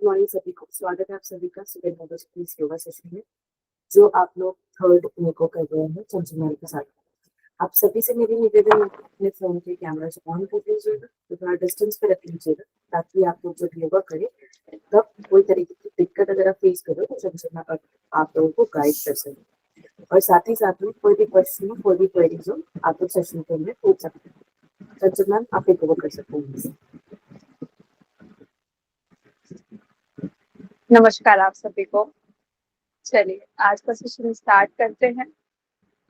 Good morning सभी को। स्वागत है आप सभी का सुबह 9 बजे की इस योगा सेशन में, जो आप लोग 3 को कर रहे हैं चंचल के साथ। आप सभी से मेरी निवेदन है कि अपने फोन के कैमरा से ऑन कर लीजिएगा, तो थोड़ा डिस्टेंस पे रख लीजिएगा, ताकि आप लोग जब योगा करें तब कोई तरीके की दिक्कत अगर आप फेस करो तो चंचल आप लोगों को गाइड कर सके। और साथ ही साथ में कोई भी क्वेश्चन हो, कोई भी क्वेरीज हो, आप लोग सेशन के अंदर पूछ सकते हैं। चंचल मैम, आप एक कर सकते हैं। नमस्कार आप सभी को। चलिए आज का सेशन स्टार्ट करते हैं।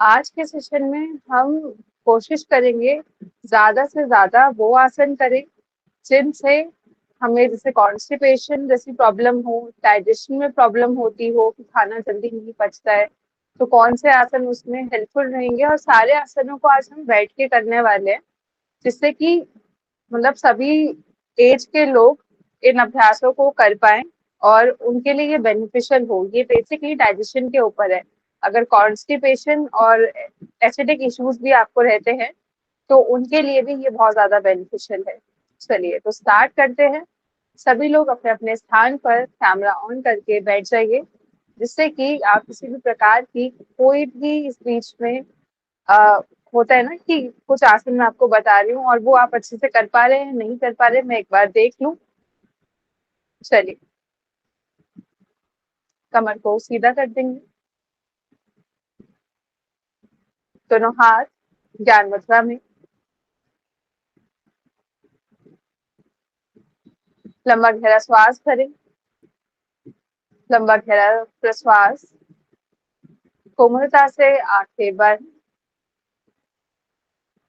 आज के सेशन में हम कोशिश करेंगे ज्यादा से ज्यादा वो आसन करें जिनसे हमें जैसे कॉन्स्टिपेशन जैसी प्रॉब्लम हो, डाइजेशन में प्रॉब्लम होती हो कि खाना जल्दी नहीं पचता है, तो कौन से आसन उसमें हेल्पफुल रहेंगे। और सारे आसनों को आज हम बैठ के करने वाले हैं, जिससे कि मतलब सभी एज के लोग इन अभ्यासों को कर पाए और उनके लिए ये बेनिफिशियल हो। ये बेसिकली डाइजेशन के ऊपर है। अगर कॉन्स्टिपेशन और एसिडिक इश्यूज भी आपको रहते हैं तो उनके लिए भी ये बहुत ज्यादा बेनिफिशियल है। चलिए तो स्टार्ट करते हैं। सभी लोग अपने अपने स्थान पर कैमरा ऑन करके बैठ जाइए, जिससे कि आप किसी भी प्रकार की कोई भी इस बीच में आ, होता है ना कि कुछ आसन मैं आपको बता रही हूँ और वो आप अच्छे से कर पा रहे हैं नहीं कर पा रहे, मैं एक बार देख लूं। चलिए कमर को सीधा कर देंगे, दोनों हाथ ज्ञान मुद्रा में, लंबा गहरा श्वास भरें, लंबा गहरा प्रश्वास, कोमलता से आंखें बंद,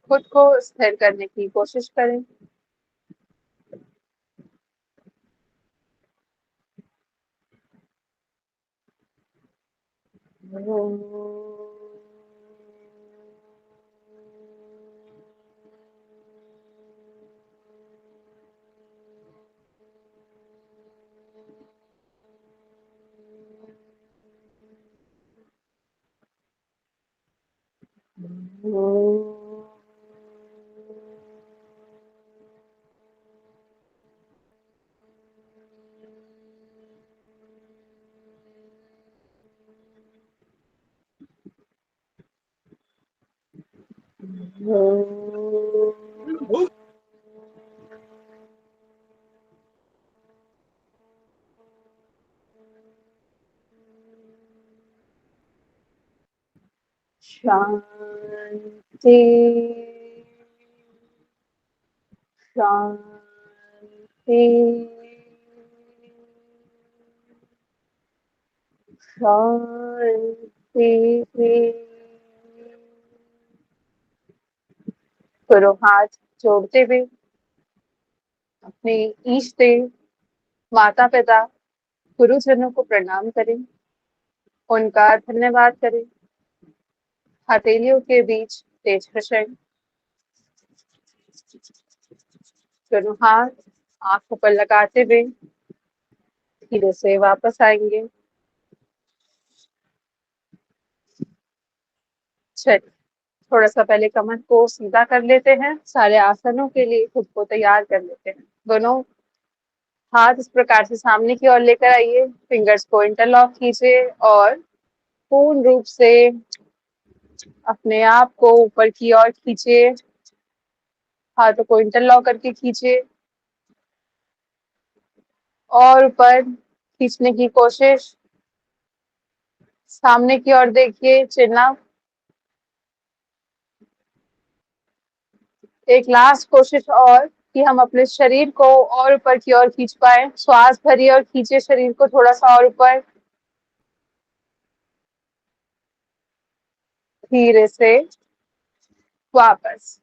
खुद को स्थिर करने की कोशिश करें। शांति शांति शांति। दोनों हाथ जोड़ते हुए अपने ईष्ट देव, माता पिता, गुरुजनों को प्रणाम करें, उनका धन्यवाद करें। हथेलियों के बीच तेज प्रशंग, दोनों हाथ आंखों पर लगाते हुए धीरे से वापस आएंगे। चलिए थोड़ा सा पहले कमर को सीधा कर लेते हैं, सारे आसनों के लिए खुद को तैयार कर लेते हैं। दोनों हाथ इस प्रकार से सामने की ओर लेकर आइए, फिंगर्स को इंटरलॉक कीजिए और पूर्ण रूप से अपने आप को ऊपर की ओर खींचिए। हाथों को इंटरलॉक करके खींचिए और ऊपर खींचने की कोशिश। सामने की ओर देखिए, चिन अप। एक लास्ट कोशिश और कि हम अपने शरीर को और ऊपर की ओर खींच पाए। श्वास भरिए और खींचिए शरीर को थोड़ा सा और ऊपर। धीरे से वापस।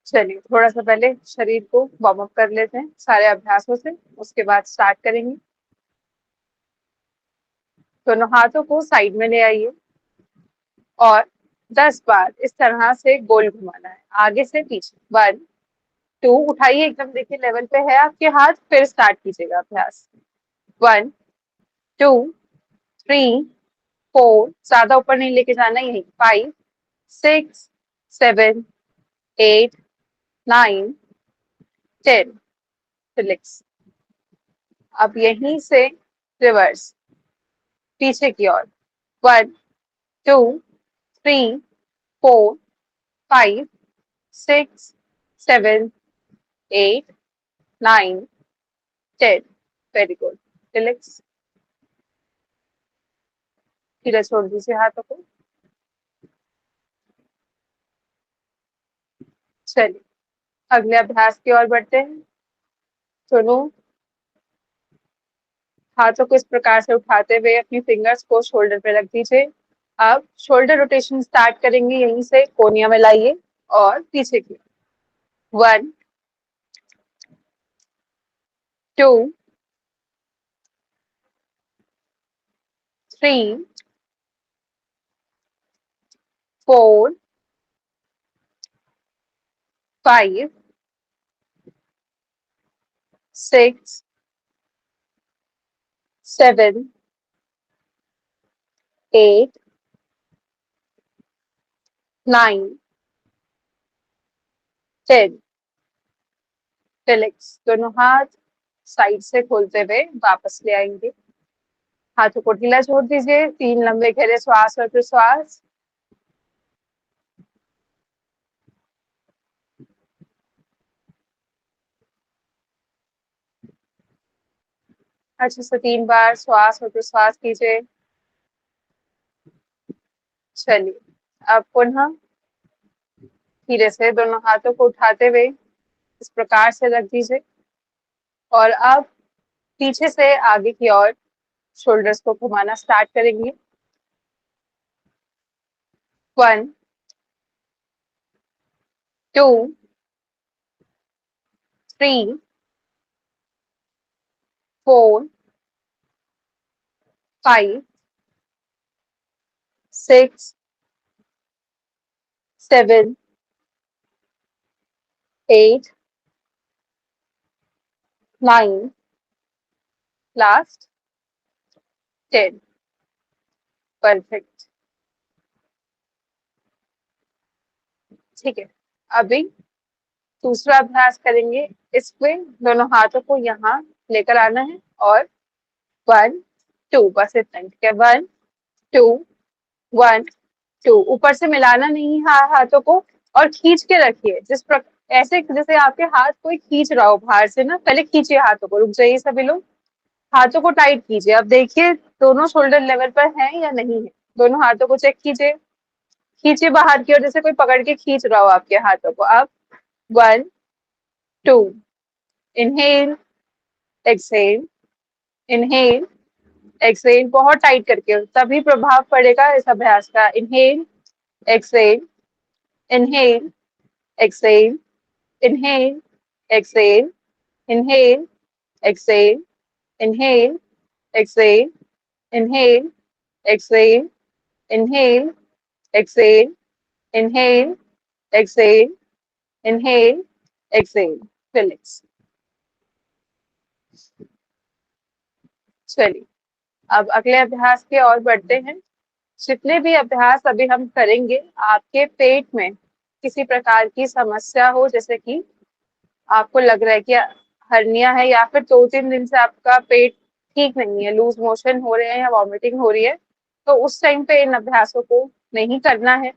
चलिए थोड़ा सा पहले शरीर को वार्म अप कर लेते हैं सारे अभ्यासों से, उसके बाद स्टार्ट करेंगे। दोनों हाथों को साइड में ले आइए और 10 बार इस तरह से गोल घुमाना है, आगे से पीछे। 1 2, उठाइए एकदम, देखिए लेवल पे है आपके हाथ, फिर स्टार्ट कीजिएगा अभ्यास। 1 2 3 4, ज्यादा ऊपर नहीं लेके जाना, यही 5 6 7 8 9 10। रिलैक्स। अब यहीं से रिवर्स पीछे की ओर, 1 2 3 4 5 6 7 8 9 10। Very good. रिलैक्स। सीधा छोड़ दीजिए हाथों को। चलिए अगले अभ्यास की ओर बढ़ते हैं। दोनों हाथों को इस प्रकार से उठाते हुए अपनी फिंगर्स को शोल्डर पे रख दीजिए। अब शोल्डर रोटेशन स्टार्ट करेंगे, यहीं से कोनिया में लाइए और पीछे की। 1 2 3 4 5 6 7 8 9 10। रिलैक्स। दोनों हाथ साइड से खोलते हुए वापस ले आएंगे। हाथों को ढीला छोड़ दीजिए। 3 लंबे गहरे श्वास और प्रश्वास। अच्छे से 3 बार श्वास और प्रश्वास कीजिए। चलिए अब पुनः धीरे से दोनों हाथों को उठाते हुए इस प्रकार से रख दीजिए और अब पीछे से आगे की ओर शोल्डर्स को घुमाना स्टार्ट करेंगे। 1 2 3 4 5 6 7 8 9 लास्ट 10। परफेक्ट। ठीक है, अभी दूसरा अभ्यास करेंगे। इसमें दोनों हाथों को यहाँ लेकर आना है और 1 2 बस इतना ही। ठीक है, 1 2 1 2। ऊपर से मिलाना नहीं है हाथों को और खींच के रखिए जिस प्रकार, ऐसे जैसे आपके हाथ कोई खींच रहा हो बाहर से ना। पहले खींचिए हाथों को। रुक जाइए सभी लोग, हाथों को टाइट कीजिए। अब देखिए दोनों शोल्डर लेवल पर हैं या नहीं है। दोनों हाथों को चेक कीजिए। खींचिए बाहर की ओर जैसे कोई पकड़ के खींच रहा हो आपके हाथों को। अब 1 2 इनहेल एक्सहेल, इनहेल एक्सहेल। बहुत टाइट करके, तभी प्रभाव पड़ेगा इस अभ्यास का। Inhale exhale, inhale exhale, inhale exhale, inhale exhale, inhale exhale, inhale exhale, inhale exhale, inhale exhale, inhale exhale. Relax. चलिए अब अगले अभ्यास की ओर बढ़ते हैं। जितने भी अभ्यास अभी हम करेंगे, आपके पेट में किसी प्रकार की समस्या हो, जैसे कि आपको लग रहा है कि हर्निया है या फिर 2-3 दिन से आपका पेट ठीक नहीं है, लूज मोशन हो रहे हैं या वॉमिटिंग हो रही है, तो उस टाइम पे इन अभ्यासों को नहीं करना है।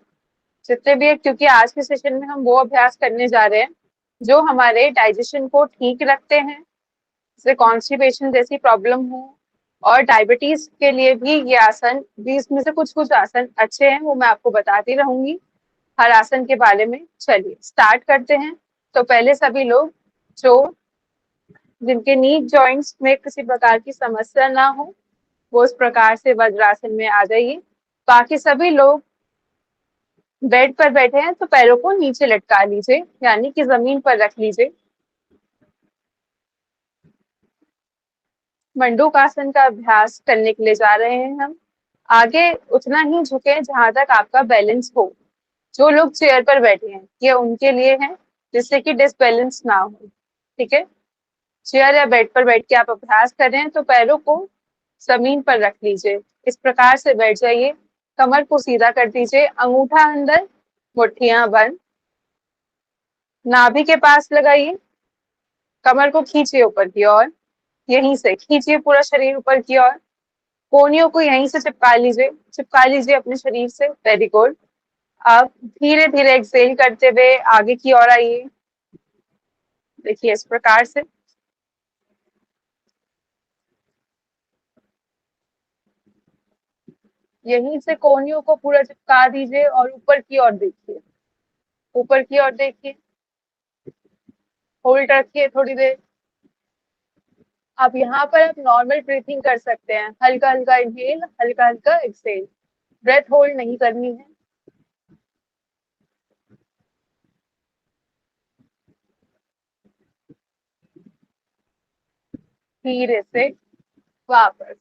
जितने भी है, क्योंकि आज के सेशन में हम वो अभ्यास करने जा रहे हैं जो हमारे डाइजेशन को ठीक रखते हैं, जैसे कॉन्स्टिपेशन जैसी प्रॉब्लम हो। और डायबिटीज के लिए भी ये आसन भी, इसमें से कुछ कुछ आसन अच्छे हैं, वो मैं आपको बताती रहूंगी हर आसन के बारे में। चलिए स्टार्ट करते हैं। तो पहले सभी लोग जो जिनके नी जॉइंट्स में किसी प्रकार की समस्या ना हो, वो इस प्रकार से वज्रासन में आ जाइए। बाकी सभी लोग बेड पर बैठे हैं तो पैरों को नीचे लटका लीजिए, यानी कि जमीन पर रख लीजिए। मंडूकासन का अभ्यास करने के लिए जा रहे हैं हम। आगे उतना ही झुके जहां तक आपका बैलेंस हो। जो लोग चेयर पर बैठे हैं ये उनके लिए है, जिससे कि डिसबैलेंस ना हो। ठीक है, चेयर या बेड पर बैठ के आप अभ्यास कर रहे हैं तो पैरों को जमीन पर रख लीजिए। इस प्रकार से बैठ जाइए। कमर को सीधा कर दीजिए, अंगूठा अंदर, मुट्ठियां बंद, नाभि के पास लगाइए, कमर को खींचिए ऊपर की ओर, यहीं से खींचिए पूरा शरीर ऊपर की ओर, कोहनियों को यहीं से चिपका लीजिए अपने शरीर से। Very good. अब धीरे धीरे एक्सहेल करते हुए आगे की ओर आइए। देखिए इस प्रकार से। यहीं से कोहनियों को पूरा चिपका दीजिए और ऊपर की ओर देखिए, ऊपर की ओर देखिए। होल्ड रखिए थोड़ी देर। अब यहाँ पर आप नॉर्मल ब्रीथिंग कर सकते हैं, हल्का हल्का इनहेल, हल्का हल्का एक्सहेल। ब्रेथ होल्ड नहीं करनी है। धीरे से वापस।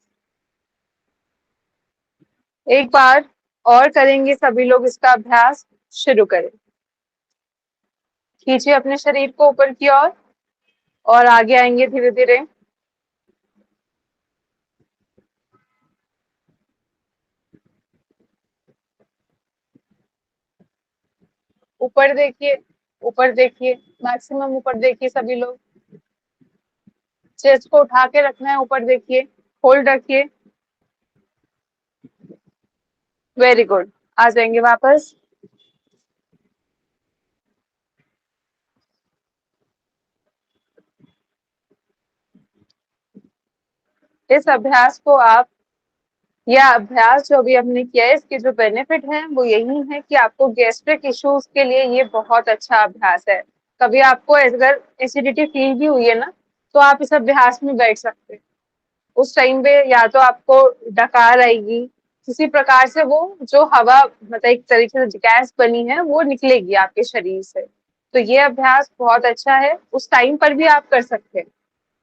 एक बार और करेंगे सभी लोग इसका अभ्यास। शुरू करें। खींचिए अपने शरीर को ऊपर की ओर और आगे आएंगे धीरे धीरे। ऊपर देखिए, ऊपर देखिए, मैक्सिमम ऊपर देखिए सभी लोग। चेस्ट को उठा के रखना है, ऊपर देखिए, होल्ड रखिए। Very good. आ जाएंगे वापस। इस अभ्यास को आप, यह अभ्यास जो अभी हमने किया है, इसके जो बेनिफिट हैं वो यही है कि आपको गैस्ट्रिक इश्यूज के लिए ये बहुत अच्छा अभ्यास है। कभी आपको अगर एसिडिटी फील भी हुई है ना, तो आप इस अभ्यास में बैठ सकते हैं। उस टाइम पे या तो आपको डकार आएगी, किसी प्रकार से वो जो हवा, मतलब एक तरीके से गैस बनी है, वो निकलेगी आपके शरीर से। तो ये अभ्यास बहुत अच्छा है, उस टाइम पर भी आप कर सकते हैं,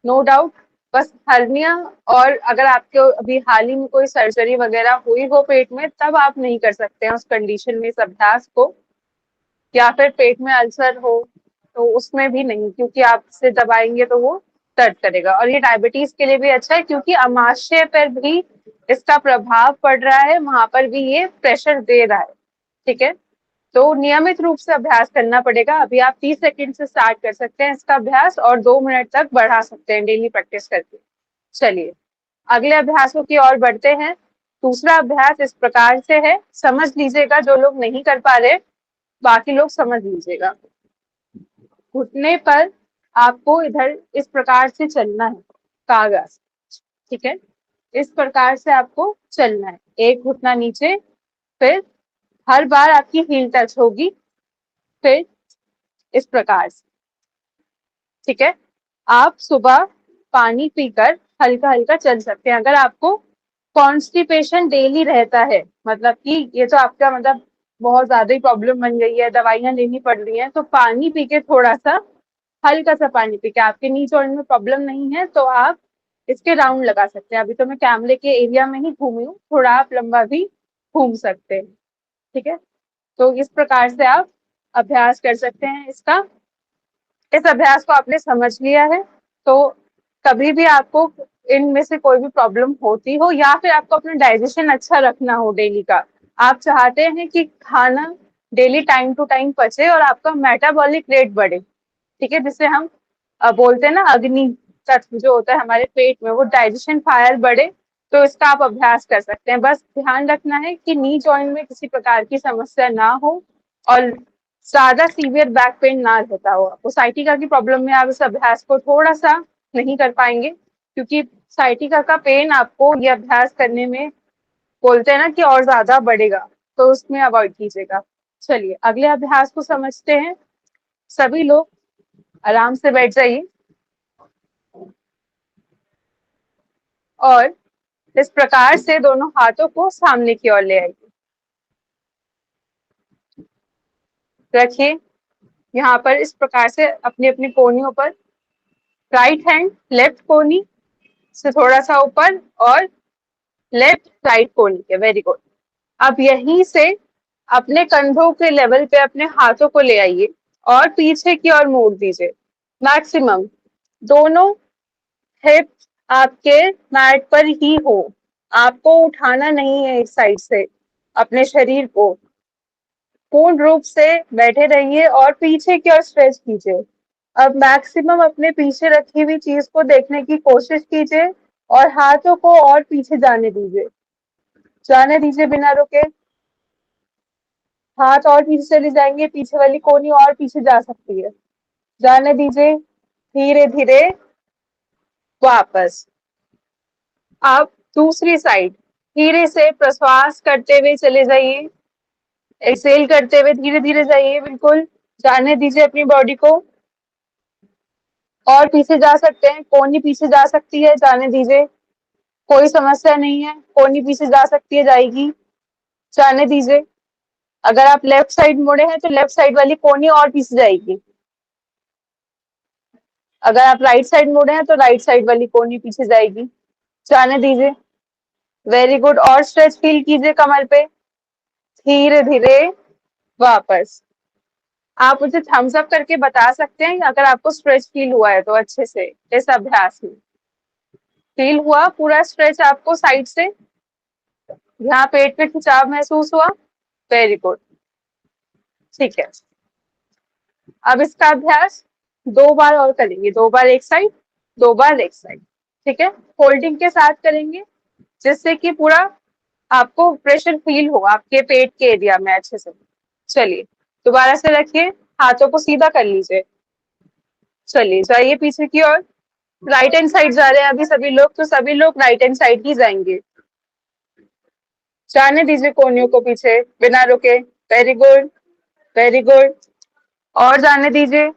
नो डाउट। बस हर्निया और अगर आपके अभी हाल ही में कोई सर्जरी वगैरह हुई हो पेट में, तब आप नहीं कर सकते हैं उस कंडीशन में इस अभ्यास को। या फिर पेट में अल्सर हो तो उसमें भी नहीं, क्योंकि आप इसे दबाएंगे तो वो दर्द करेगा। और ये डायबिटीज के लिए भी अच्छा है, क्योंकि अमाशय पर भी इसका प्रभाव पड़ रहा है, वहां पर भी ये प्रेशर दे रहा है। ठीक है, तो नियमित रूप से अभ्यास करना पड़ेगा। अभी आप 30 सेकंड से स्टार्ट कर सकते हैं इसका अभ्यास और 2 मिनट तक बढ़ा सकते हैं डेली प्रैक्टिस करके। चलिए अगले अभ्यासों की ओर बढ़ते हैं। दूसरा अभ्यास इस प्रकार से है, समझ लीजिएगा, जो लोग नहीं कर पा रहे बाकी लोग समझ लीजिएगा। घुटने पर आपको इधर इस प्रकार से चलना है, कागज। ठीक है, इस प्रकार से आपको चलना है, एक घुटना नीचे, फिर हर बार आपकी हील टच होगी, फिर इस प्रकार से। ठीक है, आप सुबह पानी पीकर हल्का हल्का चल सकते हैं। अगर आपको कॉन्स्टिपेशन डेली रहता है, मतलब कि ये तो आपका मतलब बहुत ज्यादा ही प्रॉब्लम बन गई है, दवाइयां लेनी पड़ रही हैं, तो पानी पी के, थोड़ा सा हल्का सा पानी पी के, आपके नी जोड़ने में प्रॉब्लम नहीं है तो आप इसके राउंड लगा सकते हैं। अभी तो मैं कैमरे के एरिया में ही घूमी हूँ, थोड़ा आप लंबा भी घूम सकते हैं। ठीक है, तो इस प्रकार से आप अभ्यास कर सकते हैं इसका। इस अभ्यास को आपने समझ लिया है, तो कभी भी आपको इनमें से कोई भी प्रॉब्लम होती हो, या फिर आपको अपना डाइजेशन अच्छा रखना हो डेली का, आप चाहते हैं कि खाना डेली टाइम टू टाइम पचे और आपका मेटाबॉलिक रेट बढ़े, ठीक है, जिसे हम बोलते हैं ना अग्नि तत्व जो होता है हमारे पेट में, वो डाइजेशन फायर बढ़े, तो इसका आप अभ्यास कर सकते हैं। बस ध्यान रखना है कि नी जॉइंट में किसी प्रकार की समस्या ना हो और ज्यादा सीवियर बैक पेन ना रहता हो। आपको साइटिका की प्रॉब्लम में आप इस अभ्यास को थोड़ा सा नहीं कर पाएंगे, क्योंकि साइटिका का पेन आपको ये अभ्यास करने में बोलते हैं ना कि और ज्यादा बढ़ेगा, तो उसमें अवॉइड कीजिएगा। चलिए अगले अभ्यास को समझते हैं। सभी लोग आराम से बैठ जाइए और इस प्रकार से दोनों हाथों को सामने की ओर ले आइए। रखिए यहाँ पर इस प्रकार से अपनी अपनी कोहनियों पर, राइट हैंड लेफ्ट कोहनी से थोड़ा सा ऊपर और लेफ्ट राइट कोहनी के। Very good. अब यहीं से अपने कंधों के लेवल पे अपने हाथों को ले आइए और पीछे की ओर मोड़ दीजिए मैक्सिमम। दोनों हिप आपके मैट पर ही हो, आपको उठाना नहीं है इस साइड से अपने शरीर को। पूर्ण रूप से बैठे रहिए और पीछे की ओर स्ट्रेच कीजिए। अब मैक्सिमम अपने पीछे रखी हुई चीज को देखने की कोशिश कीजिए और हाथों को और पीछे जाने दीजिए बिना रुके। हाथ और पीछे चले जाएंगे, पीछे वाली कोनी और पीछे जा सकती है, जाने दीजिए। धीरे धीरे वापस। आप दूसरी साइड धीरे से प्रश्वास करते हुए चले जाइए, एक्सेल करते हुए धीरे धीरे जाइए, बिल्कुल जाने दीजिए अपनी बॉडी को। और पीछे जा सकते हैं, कोनी पीछे जा सकती है, जाने दीजिए, कोई समस्या नहीं है, कोनी पीछे जा सकती है, जाएगी, जाने दीजिए। अगर आप लेफ्ट साइड मुड़े हैं तो लेफ्ट साइड वाली कोनी और पीछे जाएगी। अगर आप राइट साइड मुड़े हैं तो राइट साइड वाली कोनी पीछे जाएगी, जाने दीजिए। Very good. और स्ट्रेच फील कीजिए कमर पे, धीरे धीरे वापस। आप मुझे थम्स अप करके बता सकते हैं अगर आपको स्ट्रेच फील हुआ है तो अच्छे से इस अभ्यास में। फील हुआ पूरा स्ट्रेच आपको साइड से? यहाँ पेट पे खिंचाव महसूस हुआ? वेरी गुड, ठीक है। अब इसका अभ्यास 2 बार और करेंगे, 2 बार एक साइड, 2 बार एक साइड, ठीक है। होल्डिंग के साथ करेंगे जिससे कि पूरा आपको प्रेशर फील हो आपके पेट के एरिया में अच्छे से। चलिए दोबारा से रखिए, हाथों को सीधा कर लीजिए, चलिए जाइए पीछे की ओर। राइट हैंड साइड जा रहे हैं अभी सभी लोग, तो सभी लोग राइट हैंड साइड ही जाएंगे। जाने दीजिए कोनियों को पीछे बिना रुके। Very good, very good. और जाने दीजिए।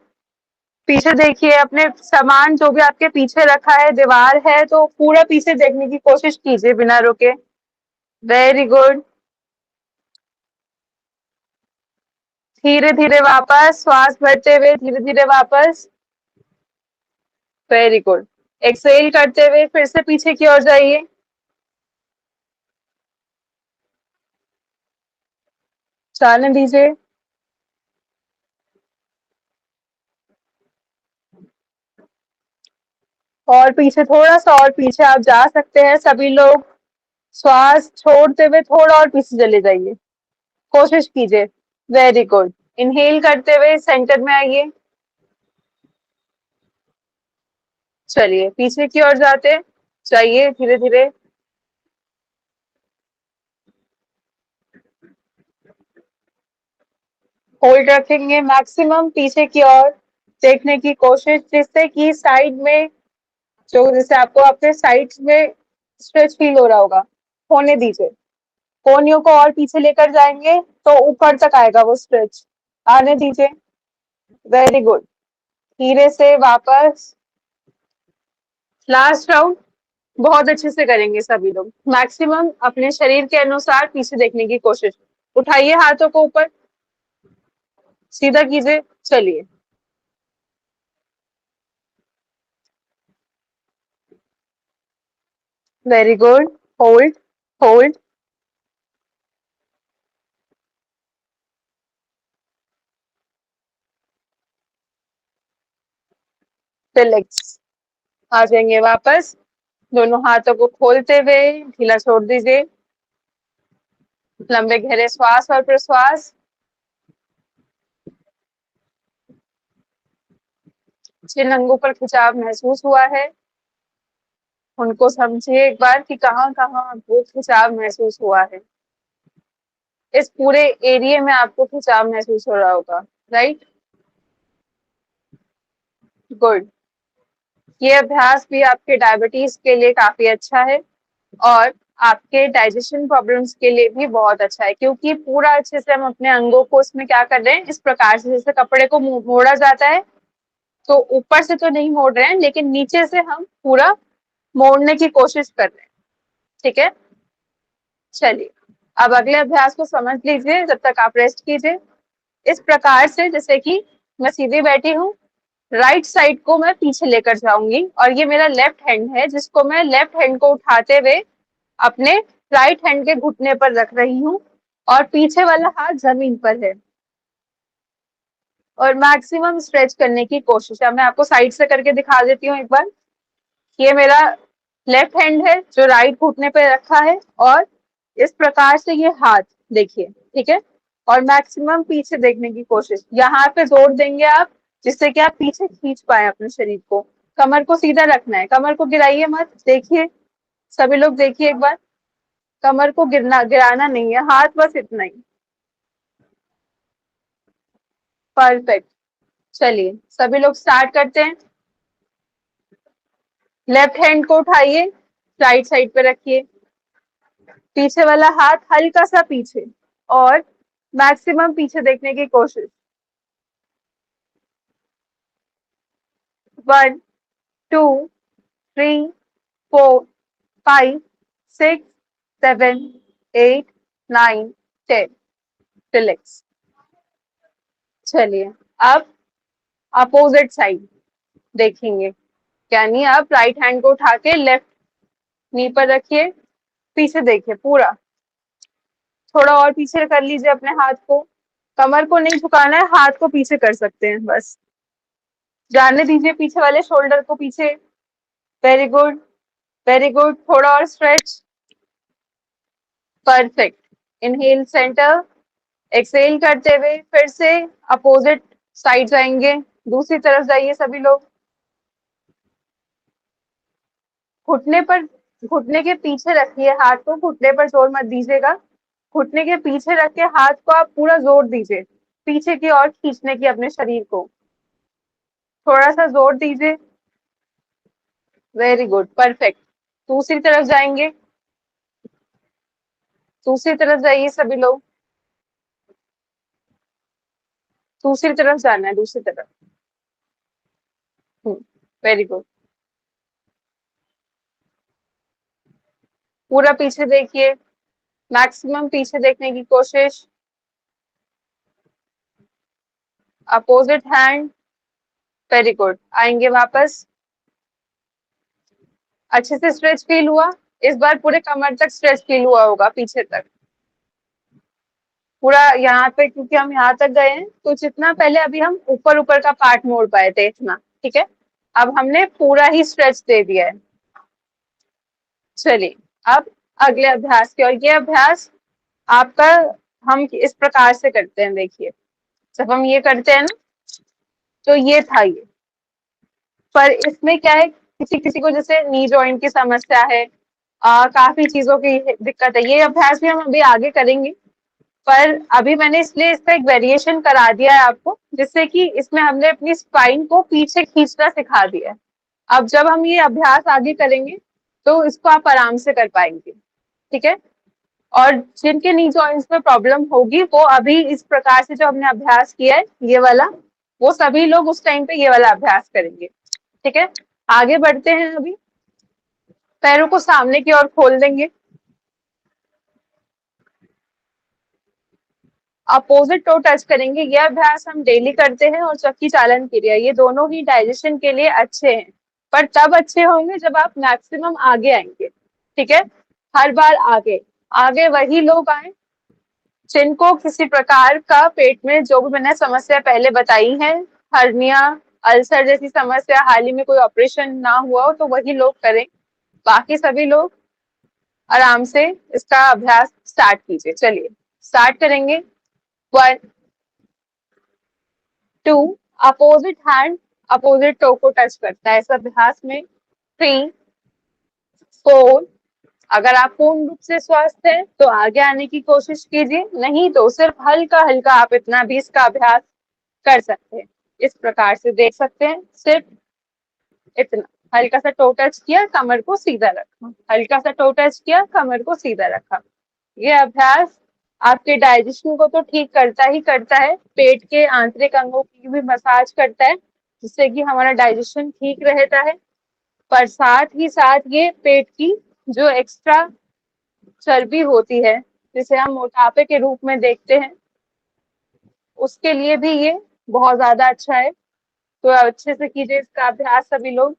पीछे देखिए, अपने सामान जो भी आपके पीछे रखा है, दीवार है तो पूरा पीछे देखने की कोशिश कीजिए बिना रुके। Very good. धीरे धीरे वापस, श्वास भरते हुए धीरे धीरे वापस। Very good. एक्सेल करते हुए फिर से पीछे की ओर जाइए। जाने दीजिए। और पीछे, थोड़ा सा और पीछे आप जा सकते हैं सभी लोग। श्वास छोड़ते हुए थोड़ा और पीछे चले जाइए, कोशिश कीजिए। Very good. इनहेल करते हुए सेंटर में आइए। चलिए पीछे की ओर जाते जाइए धीरे धीरे। होल्ड रखेंगे, मैक्सिमम पीछे की ओर देखने की कोशिश, जिससे कि साइड में जो, जैसे आपको अपने साइड में स्ट्रेच फील हो रहा होगा, होने दीजिए। कोनियों को और पीछे लेकर जाएंगे तो ऊपर तक आएगा वो स्ट्रेच, आने दीजिए। Very good. धीरे से वापस। लास्ट राउंड बहुत अच्छे से करेंगे सभी लोग। मैक्सिमम अपने शरीर के अनुसार पीछे देखने की कोशिश। उठाइए हाथों को ऊपर, सीधा कीजिए। चलिए very good. Hold, hold, relax. आ जाएंगे वापस। दोनों हाथों को खोलते हुए ढीला छोड़ दीजिए। लंबे गहरे श्वास और प्रश्वास। जिन अंगों पर खिंचाव महसूस हुआ है उनको समझिए एक बार कि कहाँ कहाँ वो खिंचाव महसूस हुआ है। इस पूरे एरिया में आपको खिंचाव महसूस हो रहा होगा, राइट? गुड। ये अभ्यास भी आपके डायबिटीज के लिए काफी अच्छा है और आपके डाइजेशन प्रॉब्लम्स के लिए भी बहुत अच्छा है, क्योंकि पूरा अच्छे से हम अपने अंगों को इसमें क्या कर रहे हैं, इस प्रकार से जैसे कपड़े को मोड़ा जाता है, तो ऊपर से तो नहीं मोड़ रहे हैं लेकिन नीचे से हम पूरा मोड़ने की कोशिश कर रहे हैं, ठीक है। चलिए अब अगले अभ्यास को समझ लीजिए, जब तक आप रेस्ट कीजिए। इस प्रकार से, जैसे कि मैं सीधे बैठी हूँ, राइट साइड को मैं पीछे लेकर जाऊंगी और ये मेरा लेफ्ट हैंड है जिसको मैं लेफ्ट हैंड को उठाते हुए अपने राइट हैंड के घुटने पर रख रही हूँ और पीछे वाला हाथ जमीन पर है और मैक्सिमम स्ट्रेच करने की कोशिश है। मैं आपको साइड से करके दिखा देती हूँ एक बार। ये मेरा लेफ्ट हैंड है जो राइट घुटने पे रखा है और इस प्रकार से ये हाथ देखिए, ठीक है। और मैक्सिमम पीछे देखने की कोशिश, यहाँ पे जोर देंगे आप जिससे कि आप पीछे खींच पाए अपने शरीर को। कमर को सीधा रखना है, कमर को गिराइए मत। देखिए, सभी लोग देखिए एक बार, कमर को गिराना नहीं है, हाथ बस इतना ही। परफेक्ट। चलिए सभी लोग स्टार्ट करते हैं। लेफ्ट हैंड को उठाइए, राइट साइड पे रखिए, पीछे वाला हाथ हल्का सा पीछे और मैक्सिमम पीछे देखने की कोशिश। 1 2 3 4 5 6 7 8 9 10। रिलैक्स। चलिए अब अपोजिट साइड देखेंगे। यानी आप राइट हैंड को उठा के लेफ्ट नी पर रखिए, पीछे देखिए पूरा, थोड़ा और पीछे कर लीजिए अपने हाथ को। कमर को नहीं झुकाना है, हाथ को पीछे कर सकते हैं बस। जाने दीजिए पीछे वाले शोल्डर को पीछे। Very good, very good. थोड़ा और stretch. Perfect. Inhale centre, exhale करते हुए फिर से अपोजिट साइड जाएंगे। दूसरी तरफ जाइए सभी लोग। घुटने पर, घुटने के पीछे रखिए हाथ को, घुटने पर जोर मत दीजिएगा। घुटने के पीछे रख के हाथ को आप पूरा जोर दीजिए पीछे की ओर खींचने की अपने शरीर को। थोड़ा सा जोर दीजिए। Very good, perfect. दूसरी तरफ जाएंगे, दूसरी तरफ जाइए सभी लोग। दूसरी तरफ जाना है, दूसरी तरफ। Very good. पूरा पीछे देखिए, मैक्सिमम पीछे देखने की कोशिश। Opposite hand. Very good. आएंगे वापस। अच्छे से स्ट्रेच फील हुआ? इस बार पूरे कमर तक स्ट्रेच फील हुआ होगा, पीछे तक पूरा। यहाँ पे क्योंकि हम यहाँ तक गए हैं तो जितना पहले अभी हम ऊपर ऊपर का पार्ट मोड़ पाए थे इतना, ठीक है, अब हमने पूरा ही स्ट्रेच दे दिया है। चलिए अब अगले अभ्यास की, और ये अभ्यास आपका हम इस प्रकार से करते हैं। देखिए, जब हम ये करते हैं ना, तो ये था ये, पर इसमें क्या है, किसी किसी को जैसे नी जॉइंट की समस्या है, काफी चीजों की दिक्कत है। ये अभ्यास भी हम अभी आगे करेंगे, पर अभी मैंने इसलिए इसका एक वेरिएशन करा दिया है आपको, जिससे कि इसमें हमने अपनी स्पाइन को पीछे खींचना सिखा दिया है। अब जब हम ये अभ्यास आगे करेंगे तो इसको आप आराम से कर पाएंगे, ठीक है। और जिनके नी जॉइंट्स में प्रॉब्लम होगी वो अभी इस प्रकार से जो हमने अभ्यास किया है ये वाला, वो सभी लोग उस टाइम पे ये वाला अभ्यास करेंगे, ठीक है। आगे बढ़ते हैं। अभी पैरों को सामने की ओर खोल देंगे, अपोजिट टो टच करेंगे। ये अभ्यास हम डेली करते हैं, और चक्की चालन क्रिया, ये दोनों ही डाइजेशन के लिए अच्छे हैं, पर तब अच्छे होंगे जब आप मैक्सिमम आगे आएंगे, ठीक है। हर बार आगे आगे वही लोग आए जिनको किसी प्रकार का पेट में, जो भी मैंने समस्या पहले बताई है, हर्निया, अल्सर जैसी समस्या, हाल ही में कोई ऑपरेशन ना हुआ हो, तो वही लोग करें। बाकी सभी लोग आराम से इसका अभ्यास स्टार्ट कीजिए। चलिए स्टार्ट करेंगे। 1 2, अपोजिट हैंड अपोजिट टो को टच करता है इस अभ्यास में। 3 4, अगर आप पूर्ण रूप से स्वस्थ हैं तो आगे आने की कोशिश कीजिए, नहीं तो सिर्फ हल्का हल्का आप इतना भी इसका अभ्यास कर सकते हैं। इस प्रकार से देख सकते हैं, सिर्फ इतना हल्का सा टो टच किया, कमर को सीधा रखा, हल्का सा टो टच किया, कमर को सीधा रखा। ये अभ्यास आपके डाइजेशन को तो ठीक करता ही करता है, पेट के आंतरिक अंगों की भी मसाज करता है, जिससे कि हमारा डाइजेशन ठीक रहता है। पर साथ ही साथ ये पेट की जो एक्स्ट्रा चर्बी होती है, जिसे हम मोटापे के रूप में देखते हैं, उसके लिए भी ये बहुत ज्यादा अच्छा है। तो अच्छे से कीजिए इसका अभ्यास सभी लोग।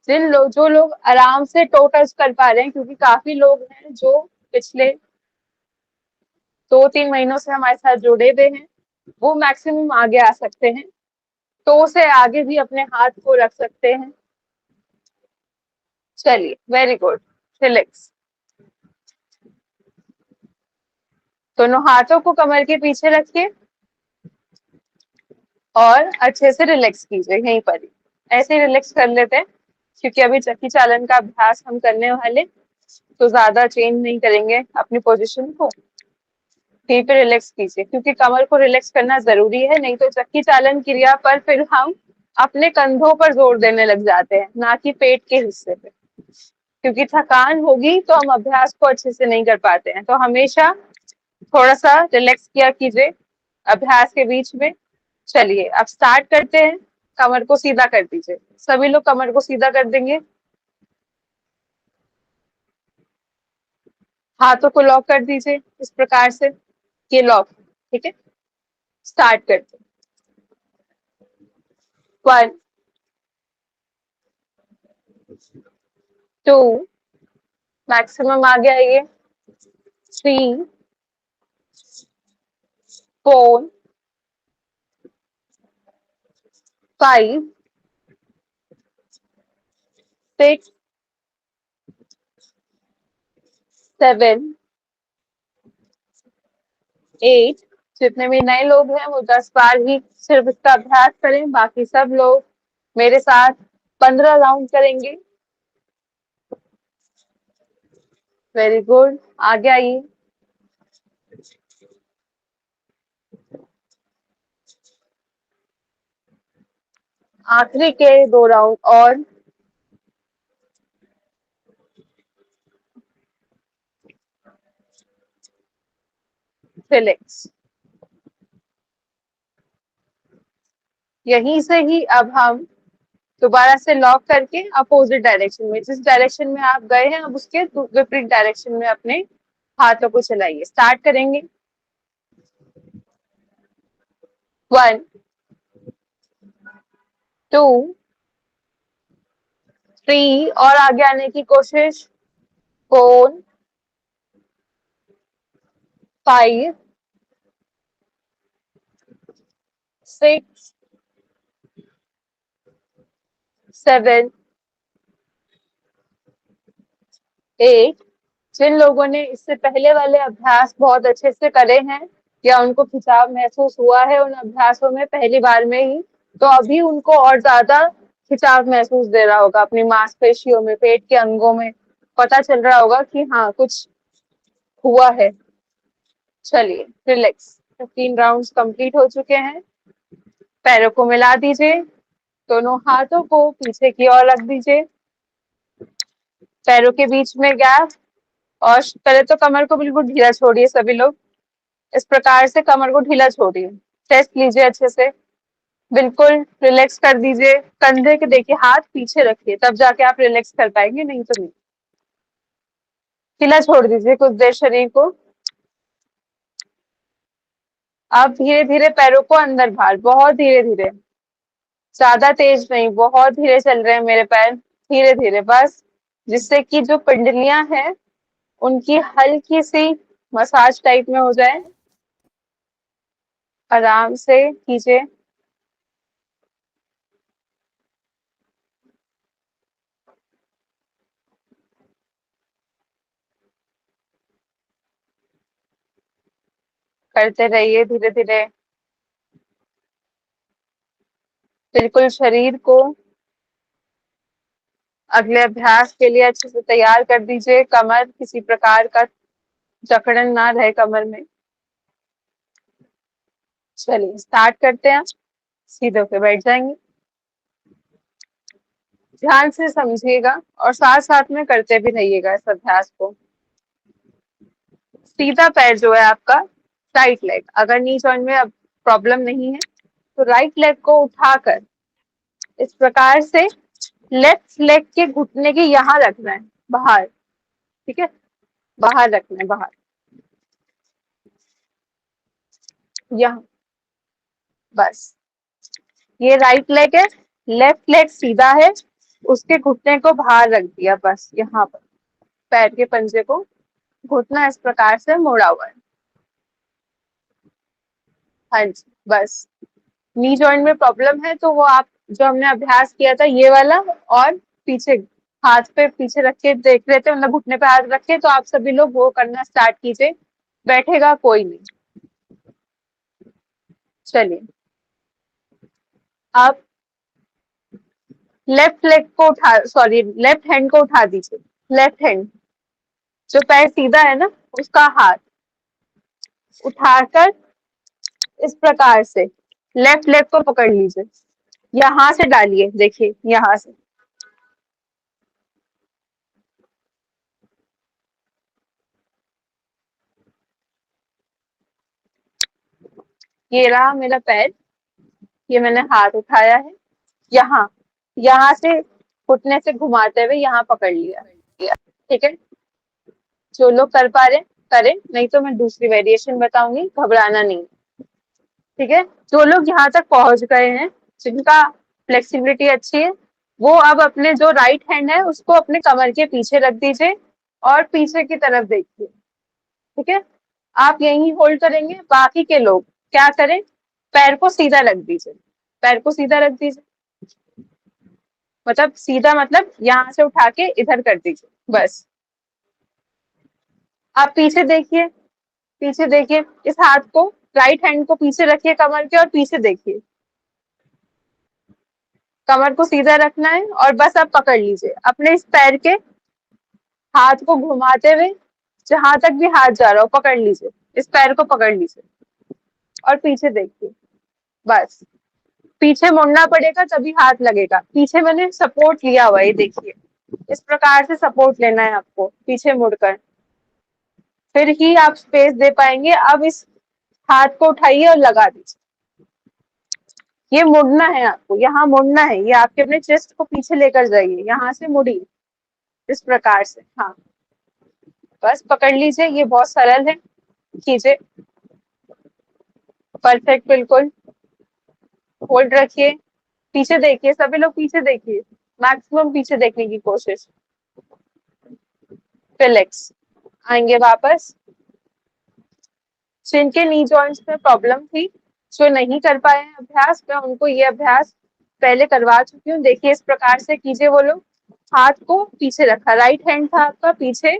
जो लोग आराम से टो टच कर पा रहे हैं, क्योंकि काफी लोग हैं जो पिछले 2-3 महीनों से हमारे साथ जुड़े हुए हैं, वो मैक्सिमम आगे आ सकते हैं, टो से आगे भी अपने हाथ को रख सकते हैं। चलिए वेरी गुड, रिलैक्स। दोनों हाथों को कमर के पीछे रखिए और अच्छे से रिलैक्स कीजिए यहीं पर ही। ऐसे ही रिलैक्स कर लेते हैं क्योंकि अभी चक्की चालन का अभ्यास हम करने वाले, तो ज्यादा चेंज नहीं करेंगे अपनी पोजीशन को। यहीं पे रिलैक्स कीजिए क्योंकि कमर को रिलैक्स करना जरूरी है, नहीं तो चक्की चालन क्रिया पर फिर हम अपने कंधों पर जोर देने लग जाते हैं, ना कि पेट के हिस्से पे, क्योंकि थकान होगी तो हम अभ्यास को अच्छे से नहीं कर पाते हैं। तो हमेशा थोड़ा सा रिलैक्स किया कीजिए अभ्यास के बीच में। चलिए अब स्टार्ट करते हैं। कमर को सीधा कर दीजिए, सभी लोग कमर को सीधा कर देंगे, हाथों को लॉक कर दीजिए इस प्रकार से, ये लॉक, ठीक है। स्टार्ट करते हैं। 1 2 मैक्सिमम आ गया ये, 3 4 5 6 7 8। जितने भी नए लोग हैं वो 10 बार ही सिर्फ इसका अभ्यास करें, बाकी सब लोग मेरे साथ 15 राउंड करेंगे। वेरी गुड, आगे आइए। आखिरी के 2 राउंड और। रिलैक्स। यहीं से ही अब हम दोबारा से लॉक करके अपोजिट डायरेक्शन में, जिस डायरेक्शन में आप गए हैं अब उसके विपरीत डायरेक्शन में अपने हाथों को चलाइए। स्टार्ट करेंगे। 1 2 3 और आगे आने की कोशिश। 4 5 6 7 8। जिन लोगों ने इससे पहले वाले अभ्यास बहुत अच्छे से करे हैं या उनको खिंचाव महसूस हुआ है उन अभ्यासों में पहली बार में ही, तो अभी उनको और ज्यादा खिंचाव महसूस दे रहा होगा अपनी मांसपेशियों में, पेट के अंगों में, पता चल रहा होगा कि हाँ कुछ हुआ है। चलिए रिलैक्स। 15 राउंड्स कंप्लीट हो चुके हैं। पैरों को मिला दीजिए, दोनों हाथों को पीछे की ओर रख दीजिए, पैरों के बीच में गैप। और पहले तो कमर को बिल्कुल ढीला छोड़िए सभी लोग, इस प्रकार से कमर को ढीला छोड़िए। टेस्ट लीजिए अच्छे से, बिल्कुल रिलैक्स कर दीजिए। कंधे के देखिए हाथ पीछे रखिए, तब जाके आप रिलैक्स कर पाएंगे, नहीं तो नहीं। ढीला छोड़ दीजिए कुछ देर शरीर को। अब धीरे धीरे पैरों को अंदर बाहर, बहुत धीरे धीरे, ज्यादा तेज नहीं, बहुत धीरे चल रहे हैं मेरे पैर, धीरे धीरे बस, जिससे कि जो पिंडलियां हैं उनकी हल्की सी मसाज टाइप में हो जाए। आराम से कीजिए। करते रहिए धीरे धीरे, बिल्कुल शरीर को अगले अभ्यास के लिए अच्छे से तैयार कर दीजिए। कमर किसी प्रकार का जकड़न ना रहे कमर में। चलिए स्टार्ट करते हैं। सीधे होकर बैठ जाएंगे, ध्यान से समझिएगा और साथ साथ में करते भी रहिएगा इस अभ्यास को। सीधा पैर जो है आपका, राइट लेग, अगर नी जॉइंट में अब प्रॉब्लम नहीं है तो राइट लेग को उठाकर इस प्रकार से लेफ्ट लेग के घुटने के यहाँ रखना है, बाहर, ठीक है, बाहर रखना है, बाहर, यहाँ, बस। ये राइट लेग है, लेफ्ट लेग सीधा है, उसके घुटने को बाहर रख दिया, बस यहाँ पर पैर के पंजे को, घुटना इस प्रकार से मोड़ा हुआ है। हाँ जी, बस। नी जॉइंट में प्रॉब्लम है तो वो आप जो हमने अभ्यास किया था ये वाला, और पीछे हाथ पे पीछे रख के देख रहे थे, मतलब घुटने पे हाथ रख के, तो आप सभी लोग वो करना स्टार्ट कीजिए। बैठेगा कोई नहीं। चलिए आप लेफ्ट लेग को उठा, सॉरी लेफ्ट हैंड को उठा दीजिए। लेफ्ट हैंड, जो पैर सीधा है ना उसका हाथ उठाकर इस प्रकार से लेफ्ट लेग को पकड़ लीजिए, यहाँ से डालिए, देखिए यहाँ से। ये रहा मेरा पैर, ये मैंने हाथ उठाया है, यहाँ यहाँ से घुटने से घुमाते हुए यहाँ पकड़ लिया। ठीक है, जो लोग कर पा रहे करें, नहीं तो मैं दूसरी वेरिएशन बताऊंगी, घबराना नहीं। ठीक है, जो लोग यहाँ तक पहुंच गए हैं, जिनका फ्लेक्सिबिलिटी अच्छी है, वो अब अपने जो राइट हैंड है उसको अपने कमर के पीछे रख दीजिए और पीछे की तरफ देखिए। ठीक है, आप यही होल्ड करेंगे। बाकी के लोग क्या करें, पैर को सीधा रख दीजिए, पैर को सीधा रख दीजिए, मतलब सीधा मतलब यहाँ से उठा के इधर कर दीजिए बस। आप पीछे देखिए, पीछे देखिए, इस हाथ को, राइट हैंड को पीछे रखिए कमर के और पीछे देखिए। कमर को सीधा रखना है और बस आप पकड़ लीजिए अपने इस पैर के, हाथ को घुमाते हुए जहां तक भी हाथ जा रहा हो पकड़ लीजिए, इस पैर को पकड़ लीजिए और पीछे देखिए बस। पीछे मुड़ना पड़ेगा तभी हाथ लगेगा, पीछे मैंने सपोर्ट लिया हुआ है, देखिए इस प्रकार से सपोर्ट लेना है आपको पीछे मुड़कर, फिर ही आप स्पेस दे पाएंगे। अब इस हाथ को उठाइए और लगा दीजिए, ये मुड़ना है आपको, यहाँ मुड़ना है, ये आपके अपने चेस्ट को पीछे लेकर जाइए, यहाँ से मुड़िए इस प्रकार से। हाँ बस पकड़ लीजिए, ये बहुत सरल है, कीजिए, परफेक्ट, बिल्कुल। होल्ड रखिए, पीछे देखिए, सभी लोग पीछे देखिए, मैक्सिमम पीछे देखने की कोशिश। रिलैक्स, आएंगे वापस। जिनके नी जॉइंट्स में प्रॉब्लम थी, जो नहीं कर पाए हैं अभ्यास, मैं उनको ये अभ्यास पहले करवा चुकी हूँ। देखिए इस प्रकार से कीजिए, वो लोग हाथ को पीछे रखा, राइट हैंड था आपका पीछे,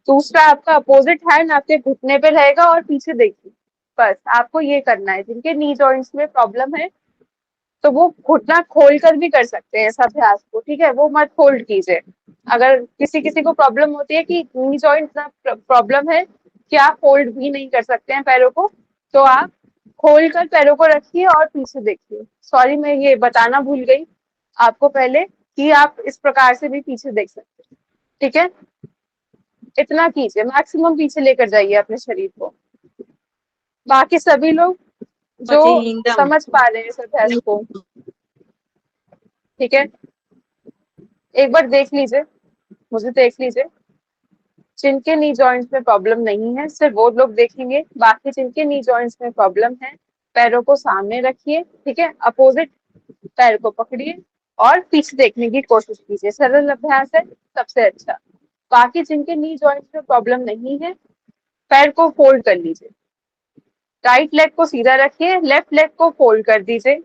दूसरा आपका अपोजिट हैंड आपके घुटने पे रहेगा और पीछे देखिए, बस आपको ये करना है। जिनके नी जॉइंट्स में प्रॉब्लम है तो वो घुटना खोल कर भी कर सकते हैं इस अभ्यास को, ठीक है, वो मत होल्ड कीजिए। अगर किसी किसी को प्रॉब्लम होती है कि नी जॉइंट प्रॉब्लम है कि आप होल्ड भी नहीं कर सकते हैं पैरों को, तो आप खोल कर पैरों को रखिए और पीछे देखिए। सॉरी मैं ये बताना भूल गई आपको पहले कि आप इस प्रकार से भी पीछे देख सकते हैं। ठीक है, इतना कीजिए, मैक्सिमम पीछे लेकर जाइए अपने शरीर को। बाकी सभी लोग जो समझ पा रहे हैं इस अभ्यास को, ठीक है, एक बार देख लीजिए, मुझे देख लीजिए। जिनके नी जॉइंट्स में प्रॉब्लम नहीं है सिर्फ वो लोग देखेंगे, बाकी जिनके नी जॉइंट्स में प्रॉब्लम है पैरों को सामने रखिए, ठीक है, अपोजिट पैर को पकड़िए और पीछे देखने की कोशिश कीजिए। सरल अभ्यास है, सबसे अच्छा। बाकी जिनके नी जॉइंट्स में प्रॉब्लम नहीं है, पैर को फोल्ड कर लीजिए, राइट लेग को सीधा रखिए, लेफ्ट लेग को फोल्ड कर दीजिए,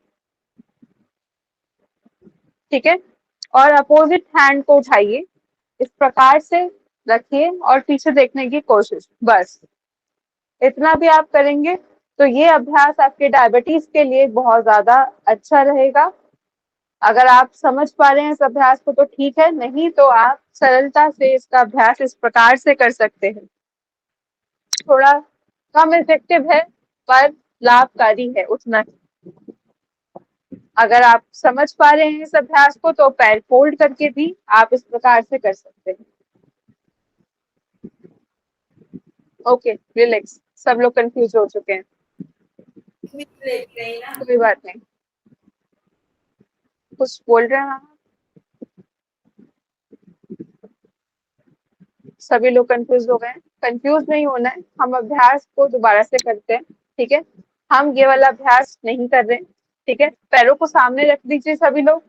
ठीक है, और अपोजिट हैंड को उठाइए, इस प्रकार से रखिए और पीछे देखने की कोशिश, बस इतना भी आप करेंगे तो ये अभ्यास आपके डायबिटीज के लिए बहुत ज्यादा अच्छा रहेगा। अगर आप समझ पा रहे हैं इस अभ्यास को तो ठीक है, नहीं तो आप सरलता से इसका अभ्यास इस प्रकार से कर सकते हैं। थोड़ा कम इफेक्टिव है पर लाभकारी है उतना ही। अगर आप समझ पा रहे हैं इस अभ्यास को तो पैर फोल्ड करके भी आप इस प्रकार से कर सकते हैं। ओके, रिलैक्स, सब लोग कंफ्यूज हो चुके हैं, कोई बात नहीं। कुछ बोल रहे हैं आप? सभी लोग कंफ्यूज हो गए? कंफ्यूज नहीं होना है, हम अभ्यास को दोबारा से करते हैं, ठीक है। हम ये वाला अभ्यास नहीं कर रहे, ठीक है। पैरों को सामने रख दीजिए सभी लोग,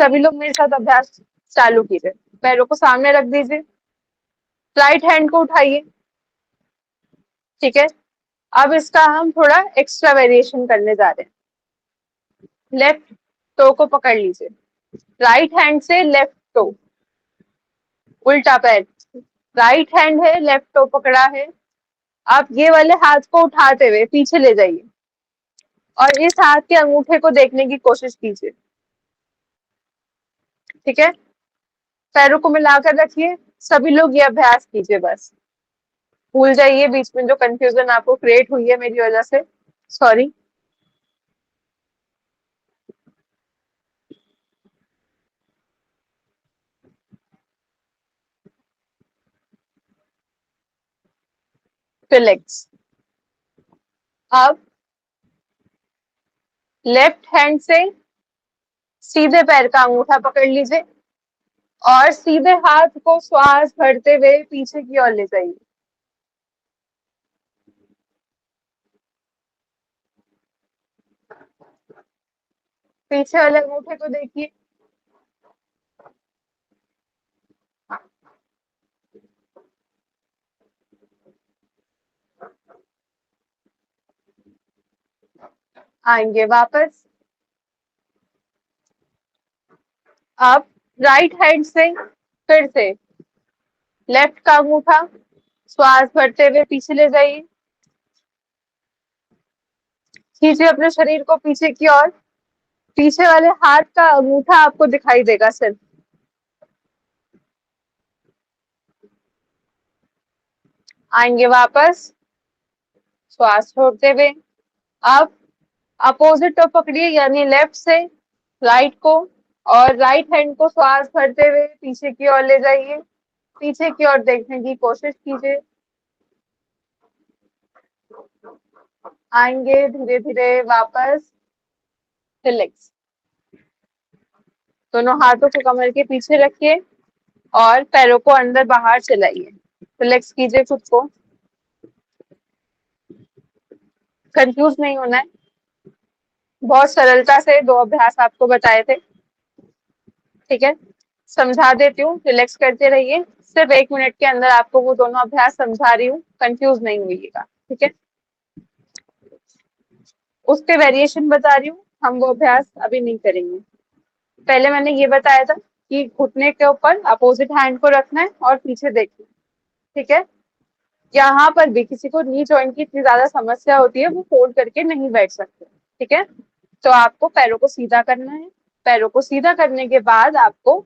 सभी लोग मेरे साथ अभ्यास चालू कीजिए। पैरों को सामने रख दीजिए, राइट हैंड को उठाइए, ठीक है। अब इसका हम थोड़ा एक्स्ट्रा वेरिएशन करने जा रहे हैं। लेफ्ट टो को पकड़ लीजिए, राइट हैंड से लेफ्ट टो, उल्टा पैर, राइट हैंड है, लेफ्ट टो पकड़ा है। आप ये वाले हाथ को उठाते हुए पीछे ले जाइए और इस हाथ के अंगूठे को देखने की कोशिश कीजिए। ठीक है, पैरों को मिलाकर रखिए। सभी लोग ये अभ्यास कीजिए, बस भूल जाइए बीच में जो कंफ्यूजन आपको क्रिएट हुई है मेरी वजह से, सॉरी। रिलैक्स। अब लेफ्ट हैंड से सीधे पैर का अंगूठा पकड़ लीजिए और सीधे हाथ को श्वास भरते हुए पीछे की ओर ले जाइए। पीछे वाले अंगूठे को देखिए। आएंगे वापस। अब राइट हैंड से फिर से लेफ्ट का अंगूठा श्वास भरते हुए पीछे ले जाइए। खींचिए अपने शरीर को पीछे की ओर। पीछे वाले हाथ का अंगूठा आपको दिखाई देगा सिर्फ। आएंगे वापस श्वास छोड़ते हुए। अब अपोजिट टो पकड़िए, यानी लेफ्ट से राइट को, और राइट हैंड को श्वास भरते हुए पीछे की ओर ले जाइए। पीछे की ओर देखने की कोशिश कीजिए। आएंगे धीरे धीरे वापस। रिलैक्स। दोनों हाथों को कमर के पीछे रखिए और पैरों को अंदर बाहर चलाइए। रिलैक्स कीजिए खुद को। कंफ्यूज नहीं होना है। बहुत सरलता से दो अभ्यास आपको बताए थे। ठीक है, समझा देती हूँ, रिलैक्स करते रहिए। सिर्फ 1 मिनट के अंदर आपको वो दोनों अभ्यास समझा रही हूँ, कंफ्यूज नहीं होइएगा। ठीक है, उसके वेरिएशन बता रही हूँ, हम वो अभ्यास अभी नहीं करेंगे। पहले मैंने ये बताया था कि घुटने के ऊपर अपोजिट हैंड को रखना है और पीछे देखना है। ठीक है, यहाँ पर भी किसी को नी जॉइंट की इतनी ज्यादा समस्या होती है, वो फोल्ड करके नहीं बैठ सकते। ठीक है, तो आपको पैरों को सीधा करना है। पैरों को सीधा करने के बाद आपको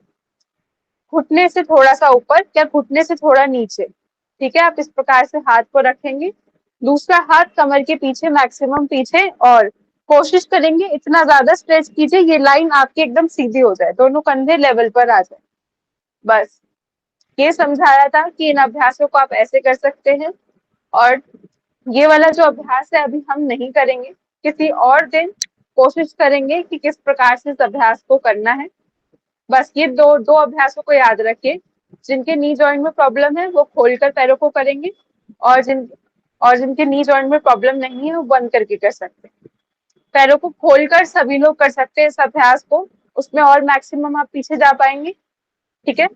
घुटने से थोड़ा सा ऊपर या घुटने से थोड़ा नीचे, ठीक है, आप इस प्रकार से हाथ को रखेंगे। दूसरा हाथ कमर के पीछे, मैक्सिमम पीछे, और कोशिश करेंगे इतना ज्यादा स्ट्रेच कीजिए ये लाइन आपकी एकदम सीधी हो जाए, दोनों कंधे लेवल पर आ जाए। बस ये समझाया था कि इन अभ्यासों को आप ऐसे कर सकते हैं। और ये वाला जो अभ्यास है अभी हम नहीं करेंगे, किसी और दिन कोशिश करेंगे कि किस प्रकार से इस अभ्यास को करना है। बस ये दो दो अभ्यासों को याद रखिए। जिनके नी जॉइंट में प्रॉब्लम है वो खोलकर पैरों को करेंगे, और जिनके नी जॉइंट में प्रॉब्लम नहीं है वो बंद करके कर सकते हैं। पैरों को खोलकर सभी लोग कर सकते हैं इस अभ्यास को, उसमें और मैक्सिमम आप पीछे जा पाएंगे। ठीक है,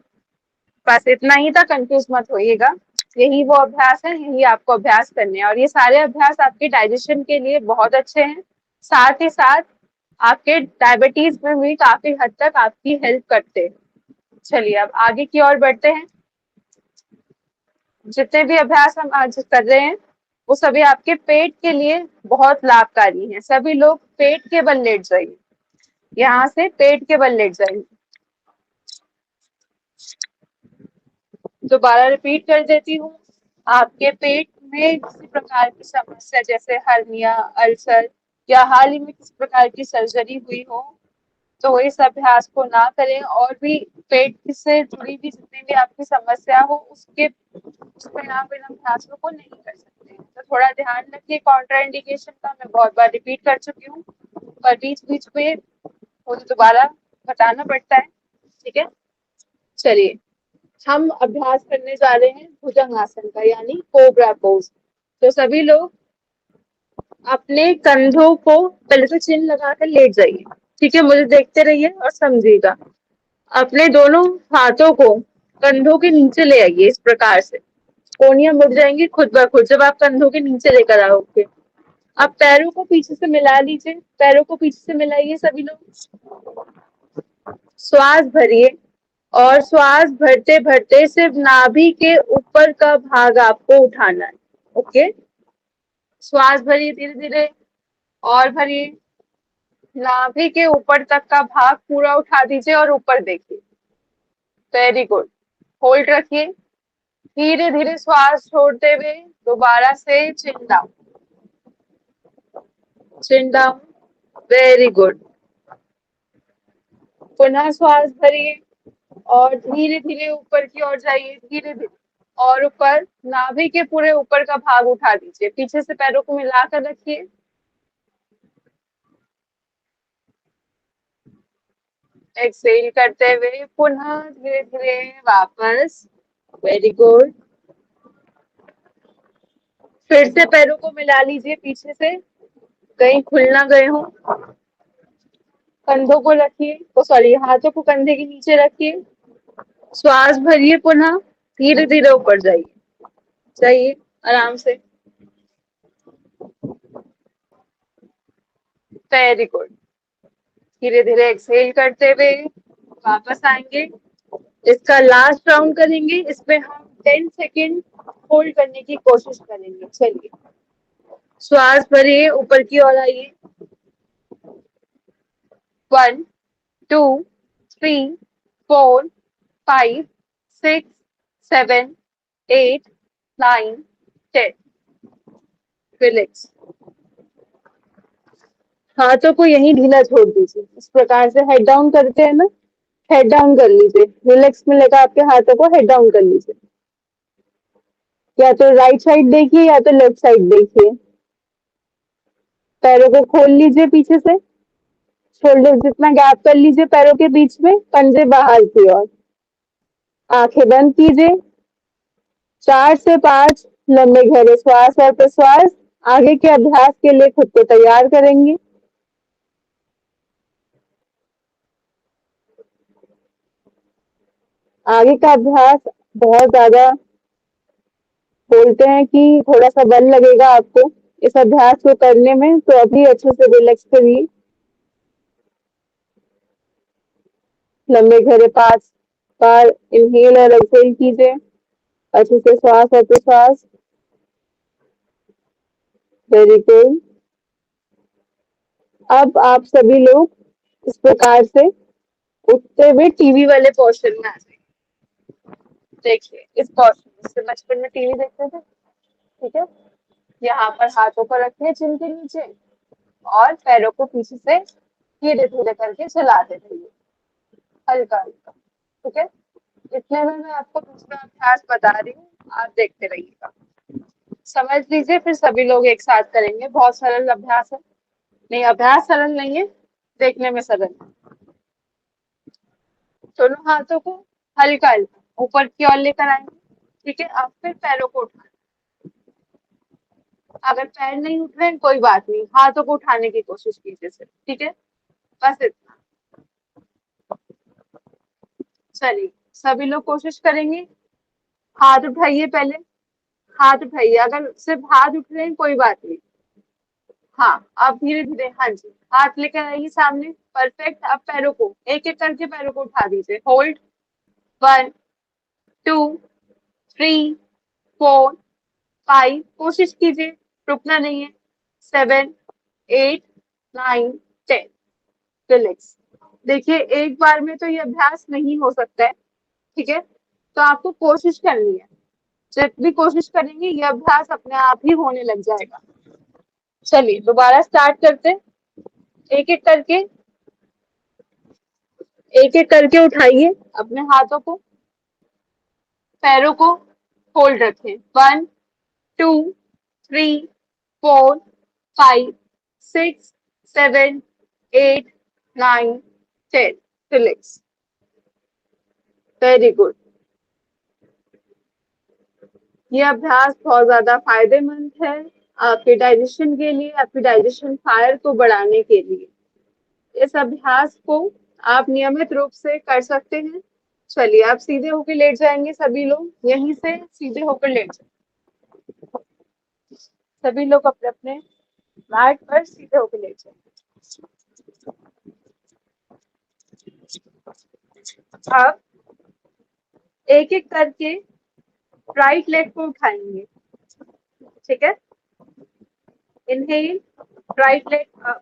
बस इतना ही था, कंफ्यूज मत होइएगा। यही वो अभ्यास है, यही आपको अभ्यास करने हैं, और ये सारे अभ्यास आपके डाइजेशन के लिए बहुत अच्छे हैं। साथ ही साथ आपके डायबिटीज में भी काफी हद तक आपकी हेल्प करते हैं। चलिए अब आगे की ओर बढ़ते हैं। जितने भी अभ्यास हम आज कर रहे हैं वो सभी आपके पेट के लिए बहुत लाभकारी हैं। सभी लोग पेट के बल लेट जाइए। यहाँ से पेट के बल लेट जाइए। दोबारा रिपीट कर देती हूँ। आपके पेट में किसी प्रकार की समस्या जैसे हर्निया, अल्सर, या हाल ही में किसी प्रकार की सर्जरी हुई हो तो इस अभ्यास को ना करें, और भी पेट से जुड़ी हुई जितनी भी आपकी समस्या हो उसमें आप इन अभ्यासों को नहीं कर सकते। तो थोड़ा ध्यान रखिए कॉन्ट्रा इंडिकेशन का, मैं बहुत बार रिपीट कर चुकी हूँ, पर बीच बीच में मुझे दोबारा बताना पड़ता है। ठीक है, चलिए हम अभ्यास करने जा रहे हैं भुजंग आसन का, यानी कोबरा पोज। तो सभी लोग अपने कंधों को पहले तो चिन लगाकर लेट जाइए। ठीक है, मुझे देखते रहिए और समझिएगा। अपने दोनों हाथों को कंधों के नीचे ले आइए इस प्रकार से। कोहनियां मुड़ जाएंगी खुद ब खुद जब आप कंधों के नीचे लेकर आओगे। अब पैरों को पीछे से मिला लीजिए। पैरों को पीछे से मिलाइए सभी लोग। श्वास भरिए और श्वास भरते भरते सिर्फ नाभि के ऊपर का भाग आपको उठाना है। ओके, श्वास भरिए धीरे धीरे और भरिए, नाभि के ऊपर तक का भाग पूरा उठा दीजिए और ऊपर देखिए। वेरी गुड, होल्ड रखिए, धीरे धीरे श्वास छोड़ते हुए दोबारा से चिन डाउन, चिन डाउन, वेरी गुड। पुनः श्वास भरिए और धीरे धीरे ऊपर की ओर जाइए, धीरे धीरे और ऊपर, नाभि के पूरे ऊपर का भाग उठा दीजिए, पीछे से पैरों को मिलाकर रखिए। एक्सेल करते हुए पुनः धीरे धीरे वापस, वेरी गुड। फिर से पैरों को मिला लीजिए पीछे से, कहीं खुल ना गए हो। कंधों को रखिए, सॉरी, हाथों को कंधे के नीचे रखिए, श्वास भरिए, पुनः धीरे धीरे ऊपर जाइए, जाइए आराम से, वेरी गुड। धीरे धीरे एक्सहेल करते हुए वापस आएंगे, इसका लास्ट राउंड करेंगे, इसमें हम 10 सेकेंड होल्ड करने की कोशिश करेंगे। चलिए, श्वास भरिए, ऊपर की ओर आइए, 1 2 3 4 5 6 7 8 9 10, रिलैक्स। हाथों को यहीं ढीला छोड़ दीजिए, इस प्रकार से हेड डाउन करते हैं ना, हेड डाउन कर लीजिए, रिलैक्स में लेकर आपके हाथों को हेड डाउन कर लीजिए, या तो राइट साइड देखिए या तो लेफ्ट साइड देखिए। पैरों को खोल लीजिए पीछे से, शोल्डर जितना गैप कर लीजिए पैरों के बीच में, पंजे बाहर की ओर, आंखें बंद कीजिए, 4 से 5 लंबे गहरे श्वास और प्रश्वास आगे के अभ्यास के लिए खुद को तैयार करेंगे। आगे का अभ्यास बहुत ज्यादा बोलते हैं कि थोड़ा सा बल लगेगा आपको इस अभ्यास को करने में, तो अभी अच्छे से रिलैक्स करिए। लंबे गहरे 5 बार इनहेल और एक्सहेल कीजिए, अच्छे से श्वास और प्रश्वास, वेरी गुड। अब आप सभी लोग इस प्रकार से उठते हुए टीवी वाले पोर्शन में आ जाइए। देखिए इस पोर्शन, जैसे बचपन में टीवी देखते थे, ठीक है, यहाँ पर हाथों को रखिए चिन के नीचे और पैरों को पीछे से धीरे धीरे करके चलाते रहिए, हल्का हल्का, ठीक है। इतने में मैं आपको दूसरा अभ्यास बता रही हूँ, आप देखते रहिएगा, समझ लीजिए, फिर सभी लोग एक साथ करेंगे। बहुत सरल अभ्यास है, नहीं अभ्यास सरल नहीं है, देखने में सरल है। दोनों हाथों को हल्का हल्का ऊपर की ओर लेकर आएंगे, ठीक है। अब फिर पैरों को उठाएं, अगर पैर नहीं उठ रहे हैं कोई बात नहीं, हाथों को उठाने की कोशिश कीजिए सिर्फ, ठीक है, बस इतना। चलिए सभी लोग कोशिश करेंगे, हाथ उठाइए पहले, हाथ उठाइए, अगर सिर्फ हाथ उठ रहे हैं कोई बात नहीं। हाँ, आप धीरे धीरे, हाँ जी, हाथ लेकर आइए सामने, परफेक्ट। अब पैरों को एक एक करके पैरों को उठा दीजिए, होल्ड, 1 2 3 4 5, कोशिश कीजिए, रुकना नहीं है, 7 8 9 10, रिलैक्स। देखिए एक बार में तो ये अभ्यास नहीं हो सकता है, ठीक है, तो आपको कोशिश करनी है, जितनी कोशिश करेंगे ये अभ्यास अपने आप ही होने लग जाएगा। चलिए दोबारा स्टार्ट करते, एक एक करके, एक एक करके उठाइए अपने हाथों को, पैरों को होल्ड रखें, 1 2 3 4 5 6 7 8 9 10, रिलैक्स, वेरी गुड। ये अभ्यास बहुत ज्यादा फायदेमंद है आपके डाइजेशन के लिए, आपकी डाइजेशन फायर को बढ़ाने के लिए। इस अभ्यास को आप नियमित रूप से कर सकते हैं। चलिए आप सीधे होकर लेट जाएंगे, सभी लोग यहीं से सीधे होकर लेट जाएंगे, सभी लोग अपने अपने मैट पर सीधे होकर लेट जाएंगे। अब एक एक करके राइट लेग को उठाएंगे, ठीक है। Inhale, right leg up,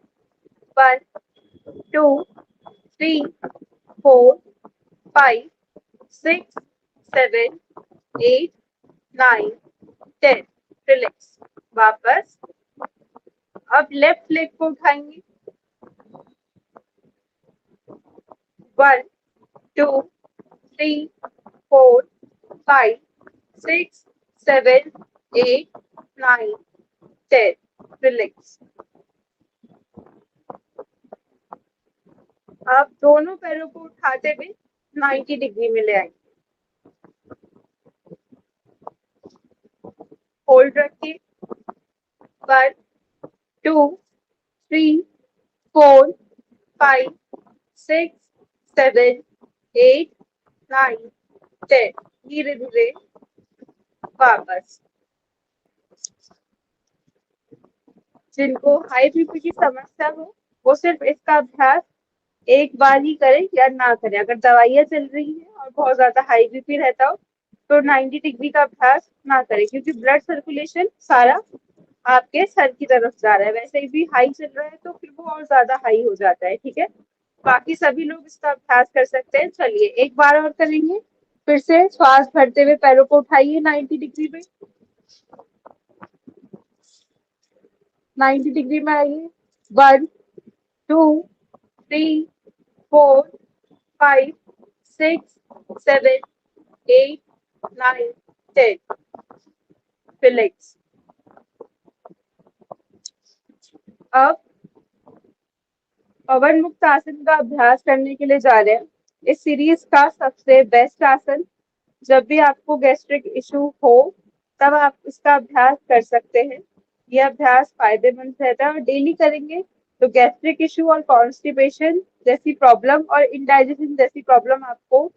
1 2 3 4 5 6 7 8 9 10, relax. वापस, अब लेफ्ट लेग को उठाएंगे, 1 2 3 4 5 6 7 8 9 10, रिलैक्स। अब दोनों पैरों को उठाते हुए 90 डिग्री में ले आएंगे, होल्ड रखिए, 1 2 3 4 5 6 7 8 9 10, धीरे धीरे वापस। जिनको हाई बीपी की समस्या हो वो सिर्फ इसका अभ्यास एक बार ही करें या ना करें। अगर दवाइयाँ चल रही हैं और बहुत ज्यादा हाई बीपी रहता हो तो 90 डिग्री का अभ्यास ना करें, क्योंकि ब्लड सर्कुलेशन सारा आपके सर की तरफ जा रहा है। वैसे भी हाई चल रहा है तो फिर वो और ज्यादा हाई हो जाता है, ठीक है। बाकी सभी लोग इसका अभ्यास कर सकते हैं। चलिए एक बार और करेंगे। फिर से श्वास भरते हुए पैरों को उठाइए 90 डिग्री में, 90 डिग्री में आइए, 1 2 3 4 5 6 7 8 9 10, रिलैक्स। अब पवन मुक्त आसन का अभ्यास करने के लिए जा रहे हैं। इस सीरीज का सबसे बेस्ट आसन, जब भी आपको गैस्ट्रिक इशू हो तब आप इसका अभ्यास कर सकते हैं। यह अभ्यास फायदेमंद रहता है और डेली करेंगे तो गैस्ट्रिक इशू और कॉन्स्टिपेशन जैसी प्रॉब्लम और इंडाइजेशन जैसी प्रॉब्लम आपको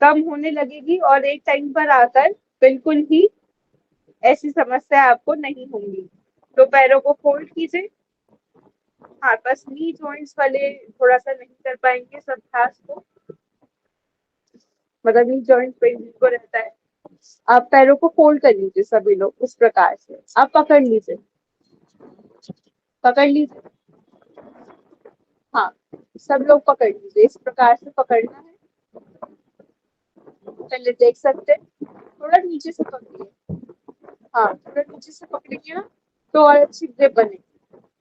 कम होने लगेगी और एक टाइम पर आकर बिल्कुल ही ऐसी समस्या आपको नहीं होंगी। तो पैरों को फोल्ड कीजिए। हाँ, बस नी जॉइंट्स वाले थोड़ा सा नहीं कर पाएंगे इस अभ्यास को, मतलब नी जॉइंट पेन जिनको रहता है। आप पैरों को फोल्ड कर लीजिए, सभी लोग उस प्रकार से आप पकड़ लीजिए, पकड़ लीजिए। हाँ, सब लोग पकड़ लीजिए, इस प्रकार से पकड़ना है। पहले देख सकते हैं, थोड़ा नीचे से पकड़िए। हाँ, थोड़ा नीचे से पकड़िए ना तो और अच्छी ग्रिप बनेगी।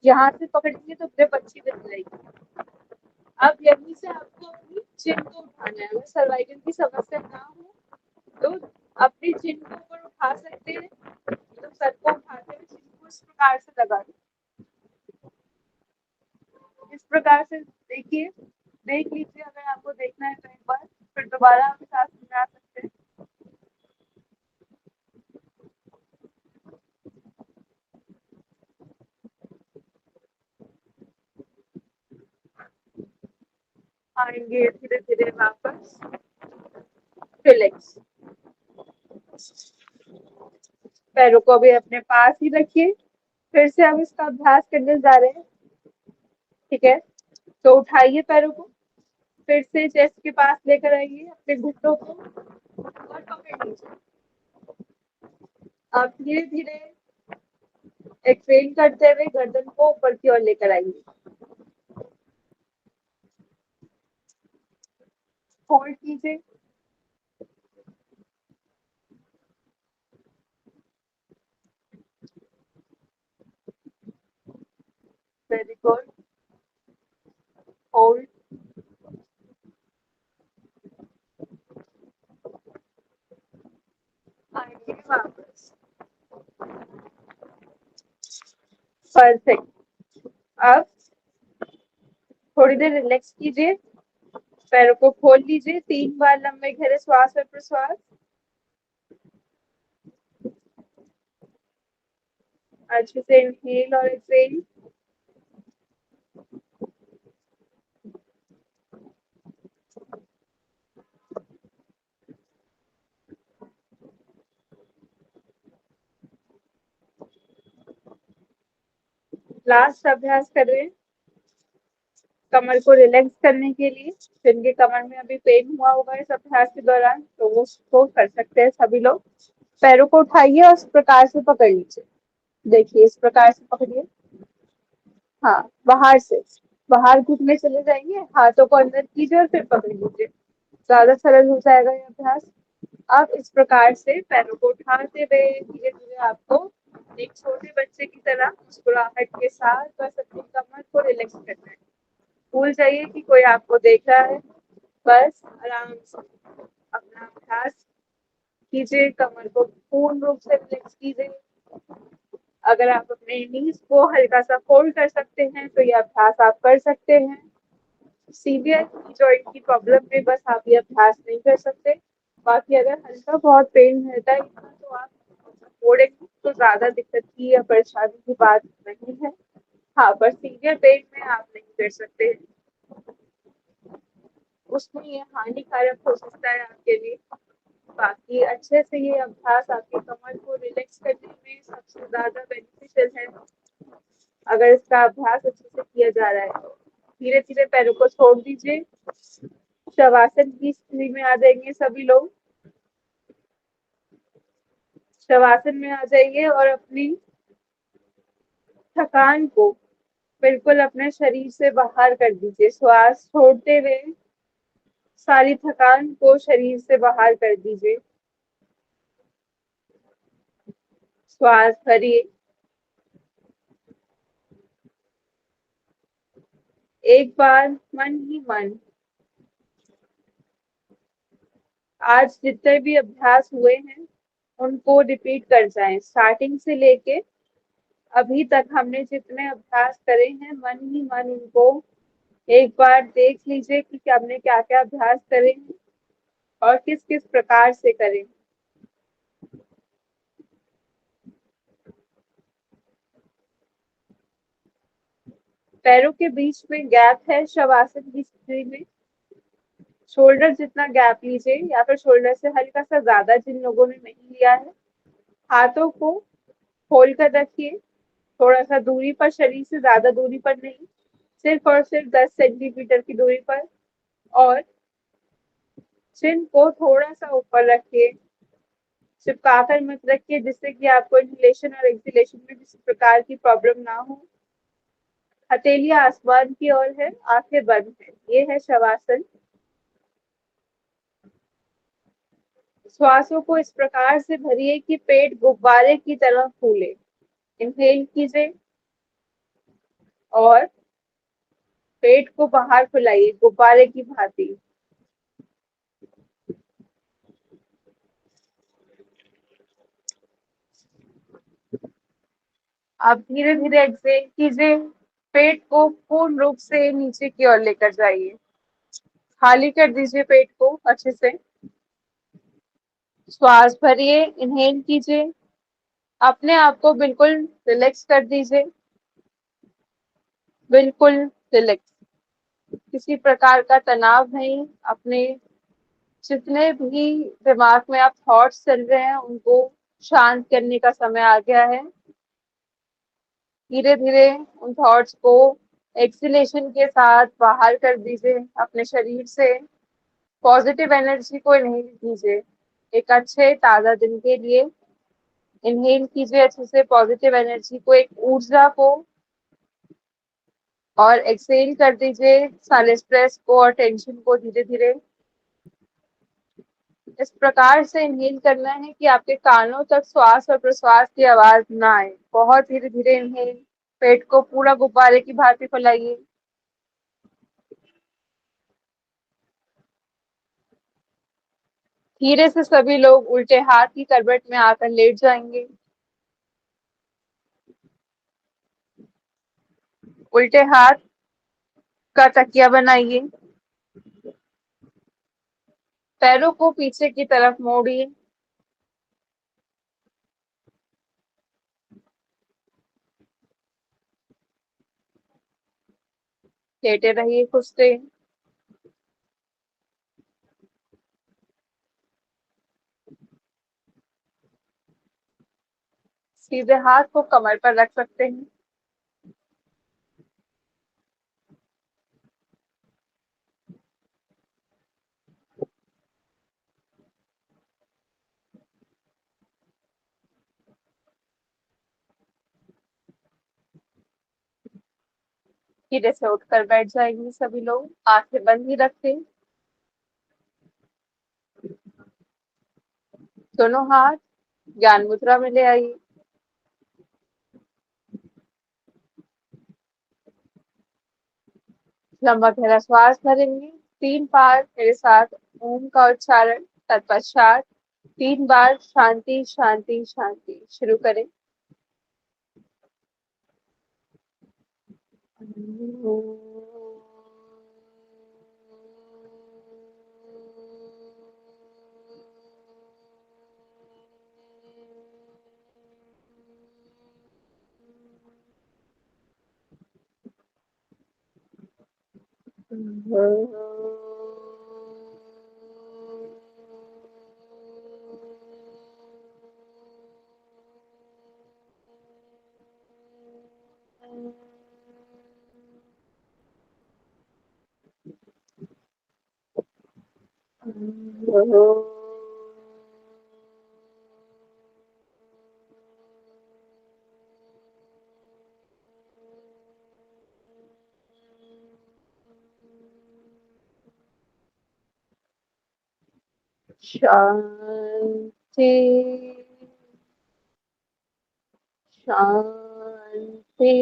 यहाँ से पकड़ेंगे तो ग्रिप अच्छी बन जाएगी। अब यहीं से आपको अपनी चिन को उठाना है। अगर सर्वाइकल की समस्या ना हो तो अपनी चिन को ऊपर उठा सकते हैं, तो सर को उठाते हुए चिन को इस प्रकार से लगा दें। इस प्रकार से देखिए, देख लीजिए। अगर आपको देखना है तो एक बार फिर दोबारा आप साथ में आ सकते हैं। आएंगे धीरे धीरे वापस, रिलैक्स। पैरों को भी अपने पास ही रखिए। फिर से हम इसका अभ्यास करने जा रहे हैं, ठीक है। तो उठाइए पैरों को, फिर से चेस्ट के पास लेकर आइए अपने घुटनों को और पकड़ लीजिए। आप धीरे धीरे एक्सहेल करते हुए गर्दन को ऊपर की ओर लेकर आइए। होल्ड कीजिए, वेरी गुड। होल्ड, आइए वापस, परफेक्ट। अब थोड़ी देर रिलैक्स कीजिए, पैरों को खोल लीजिए, 3 बार लंबे गहरे श्वास और प्रश्वास। अच्छे से इनहेल और एक्सहेल। लास्ट अभ्यास कर रहे हैं। कमर को रिलैक्स करने के लिए, जिनके कमर में अभी पेन हुआ होगा इस अभ्यास के दौरान, तो वो उसको कर सकते हैं सभी लोग। पैरों को उठाइए और इस प्रकार से पकड़ लीजिए। देखिए, इस प्रकार से पकड़िए। हाँ, बाहर से, बाहर घुटने चले जाएंगे, हाथों को अंदर कीजिए और फिर पकड़ लीजिए। ज्यादा सरल हो जाएगा ये अभ्यास। अब इस प्रकार से पैरों को उठाते हुए धीरे धीरे आपको एक छोटे बच्चे की तरह मुस्कुराहट के साथ बस अपनी कमर को रिलैक्स करना है। भूल जाइए कि कोई आपको देख रहा है। बस आराम से अपना अभ्यास कीजिए, कमर को पूर्ण रूप से रिलैक्स कीजिए। अगर आप अपने नीज को हल्का सा फोल्ड कर सकते हैं तो ये अभ्यास आप कर सकते हैं। सीवियर जॉइंट की प्रॉब्लम में बस आप ये अभ्यास नहीं कर सकते। बाकी अगर हल्का बहुत पेन रहता है तो आप छोड़ेंगे तो ज्यादा दिक्कत की या परेशानी की बात नहीं है। हाँ, पर सीवियर पेन में आप नहीं कर सकते, उसमें ये हानिकारक हो सकता है आपके लिए। बाकी अच्छे से ये अभ्यास आपके कमर को रिलैक्स करने में सबसे ज्यादा बेनिफिशियल है। अगर इसका अभ्यास अच्छे से किया जा रहा है तो धीरे धीरे पैरों को छोड़ दीजिए। शवासन की स्थिति में आ जाएंगे सभी लोग। शवासन में आ जाइए और अपनी थकान को बिल्कुल अपने शरीर से बाहर कर दीजिए। श्वास छोड़ते हुए सारी थकान को शरीर से बाहर कर दीजिए। श्वास भरिए। एक बार मन ही मन आज जितने भी अभ्यास हुए हैं उनको रिपीट कर जाएं। स्टार्टिंग से लेके अभी तक हमने जितने अभ्यास करे हैं, मन ही मन उनको एक बार देख लीजिए कि हमने क्या क्या अभ्यास करे हैं और किस किस प्रकार से करें। पैरों के बीच में गैप है शवासन की स्थिति में। शोल्डर जितना गैप लीजिए या फिर शोल्डर से हल्का सा ज्यादा जिन लोगों ने नहीं लिया है। हाथों को खोल कर रखिए, थोड़ा सा दूरी पर, शरीर से ज्यादा दूरी पर नहीं, सिर्फ और सिर्फ 10 सेंटीमीटर की दूरी पर। और चिन को थोड़ा सा ऊपर रखिए, चिपकाकर मत रखिए, जिससे कि आपको इनहेलेशन और एक्सहेलेशन में किसी प्रकार की प्रॉब्लम ना हो। हथेली आसमान की ओर है, आंखें बंद है, ये है शवासन। श्वासों को इस प्रकार से भरिए कि पेट गुब्बारे की तरह फूले। इनहेल कीजिए और पेट को बाहर फुलाइए गुब्बारे की भांति। आप धीरे धीरे एक्सहेल कीजिए, पेट को पूर्ण रूप से नीचे की ओर लेकर जाइए। खाली कर दीजिए पेट को अच्छे से। श्वास भरिए, इनहेल कीजिए, अपने आप को बिल्कुल रिलैक्स कर दीजिए, बिल्कुल रिलैक्स, किसी प्रकार का तनाव नहीं। अपने जितने भी दिमाग में आप थॉट्स चल रहे हैं उनको शांत करने का समय आ गया है। धीरे धीरे उन थॉट्स को एक्सलेशन के साथ बाहर कर दीजिए अपने शरीर से। पॉजिटिव एनर्जी को इनहेल कीजिए एक अच्छे ताजा दिन के लिए। इनहेल कीजिए अच्छे से पॉजिटिव एनर्जी को, एक ऊर्जा को, और एक्सहेल कर दीजिए सारे स्ट्रेस को और टेंशन को धीरे धीरे। इस प्रकार से इनहेल करना है कि आपके कानों तक श्वास और प्रश्वास की आवाज ना आए। बहुत धीरे धीरे इनहेल, पेट को पूरा गुब्बारे की भांति फैलाइए। धीरे से सभी लोग उल्टे हाथ की करवट में आकर लेट जाएंगे। उल्टे हाथ का तकिया बनाइए, पैरों को पीछे की तरफ मोड़िए। लेटे रहिए कुछ देर। सीधे हाथ को कमर पर रख सकते हैं। धीरे से उठकर बैठ जाएंगे सभी लोग, आंखें बंद ही रखें। दोनों हाथ ज्ञान मुद्रा में ले आइए। लंबा गहरा श्वास भरेंगे 3 बार मेरे साथ ओम का उच्चारण, तत्पश्चात 3 बार शांति शांति शांति। शुरू करें। शांति शांति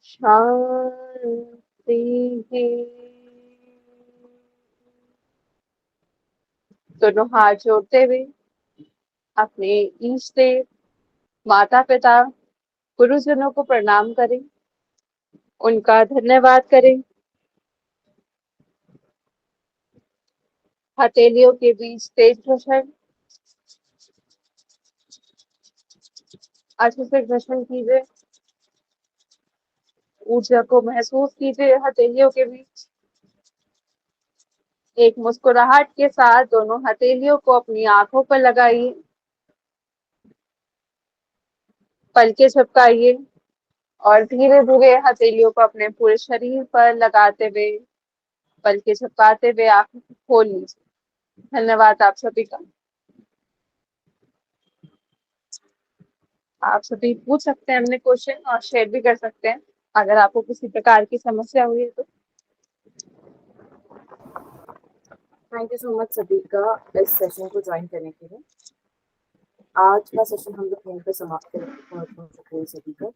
शांति। दोनों हाथ जोड़ते हुए अपने इष्ट देव, माता पिता, गुरुजनों को प्रणाम करें, उनका धन्यवाद करें। हथेलियों के बीच तेज घर्षण, अच्छे से घर्षण कीजिए, ऊर्जा को महसूस कीजिए हथेलियों के बीच। एक मुस्कुराहट के साथ दोनों हथेलियों को अपनी आंखों पर लगाइए, पलकें झपकाइए और धीरे धीरे हथेलियों को अपने पूरे शरीर पर लगाते हुए, पलकें झपकाते हुए आंखें खोल लीजिए। धन्यवाद आप सभी का। आप सभी पूछ सकते हैं अपने क्वेश्चन और शेयर भी कर सकते हैं अगर आपको किसी प्रकार की समस्या हुई है तो। थैंक यू सो मच सभी का इस सेशन को ज्वाइन करने के लिए। आज का सेशन हम लोग यहीं पे समाप्त करेंगे। बहुत बहुत शुक्रिया सभी का।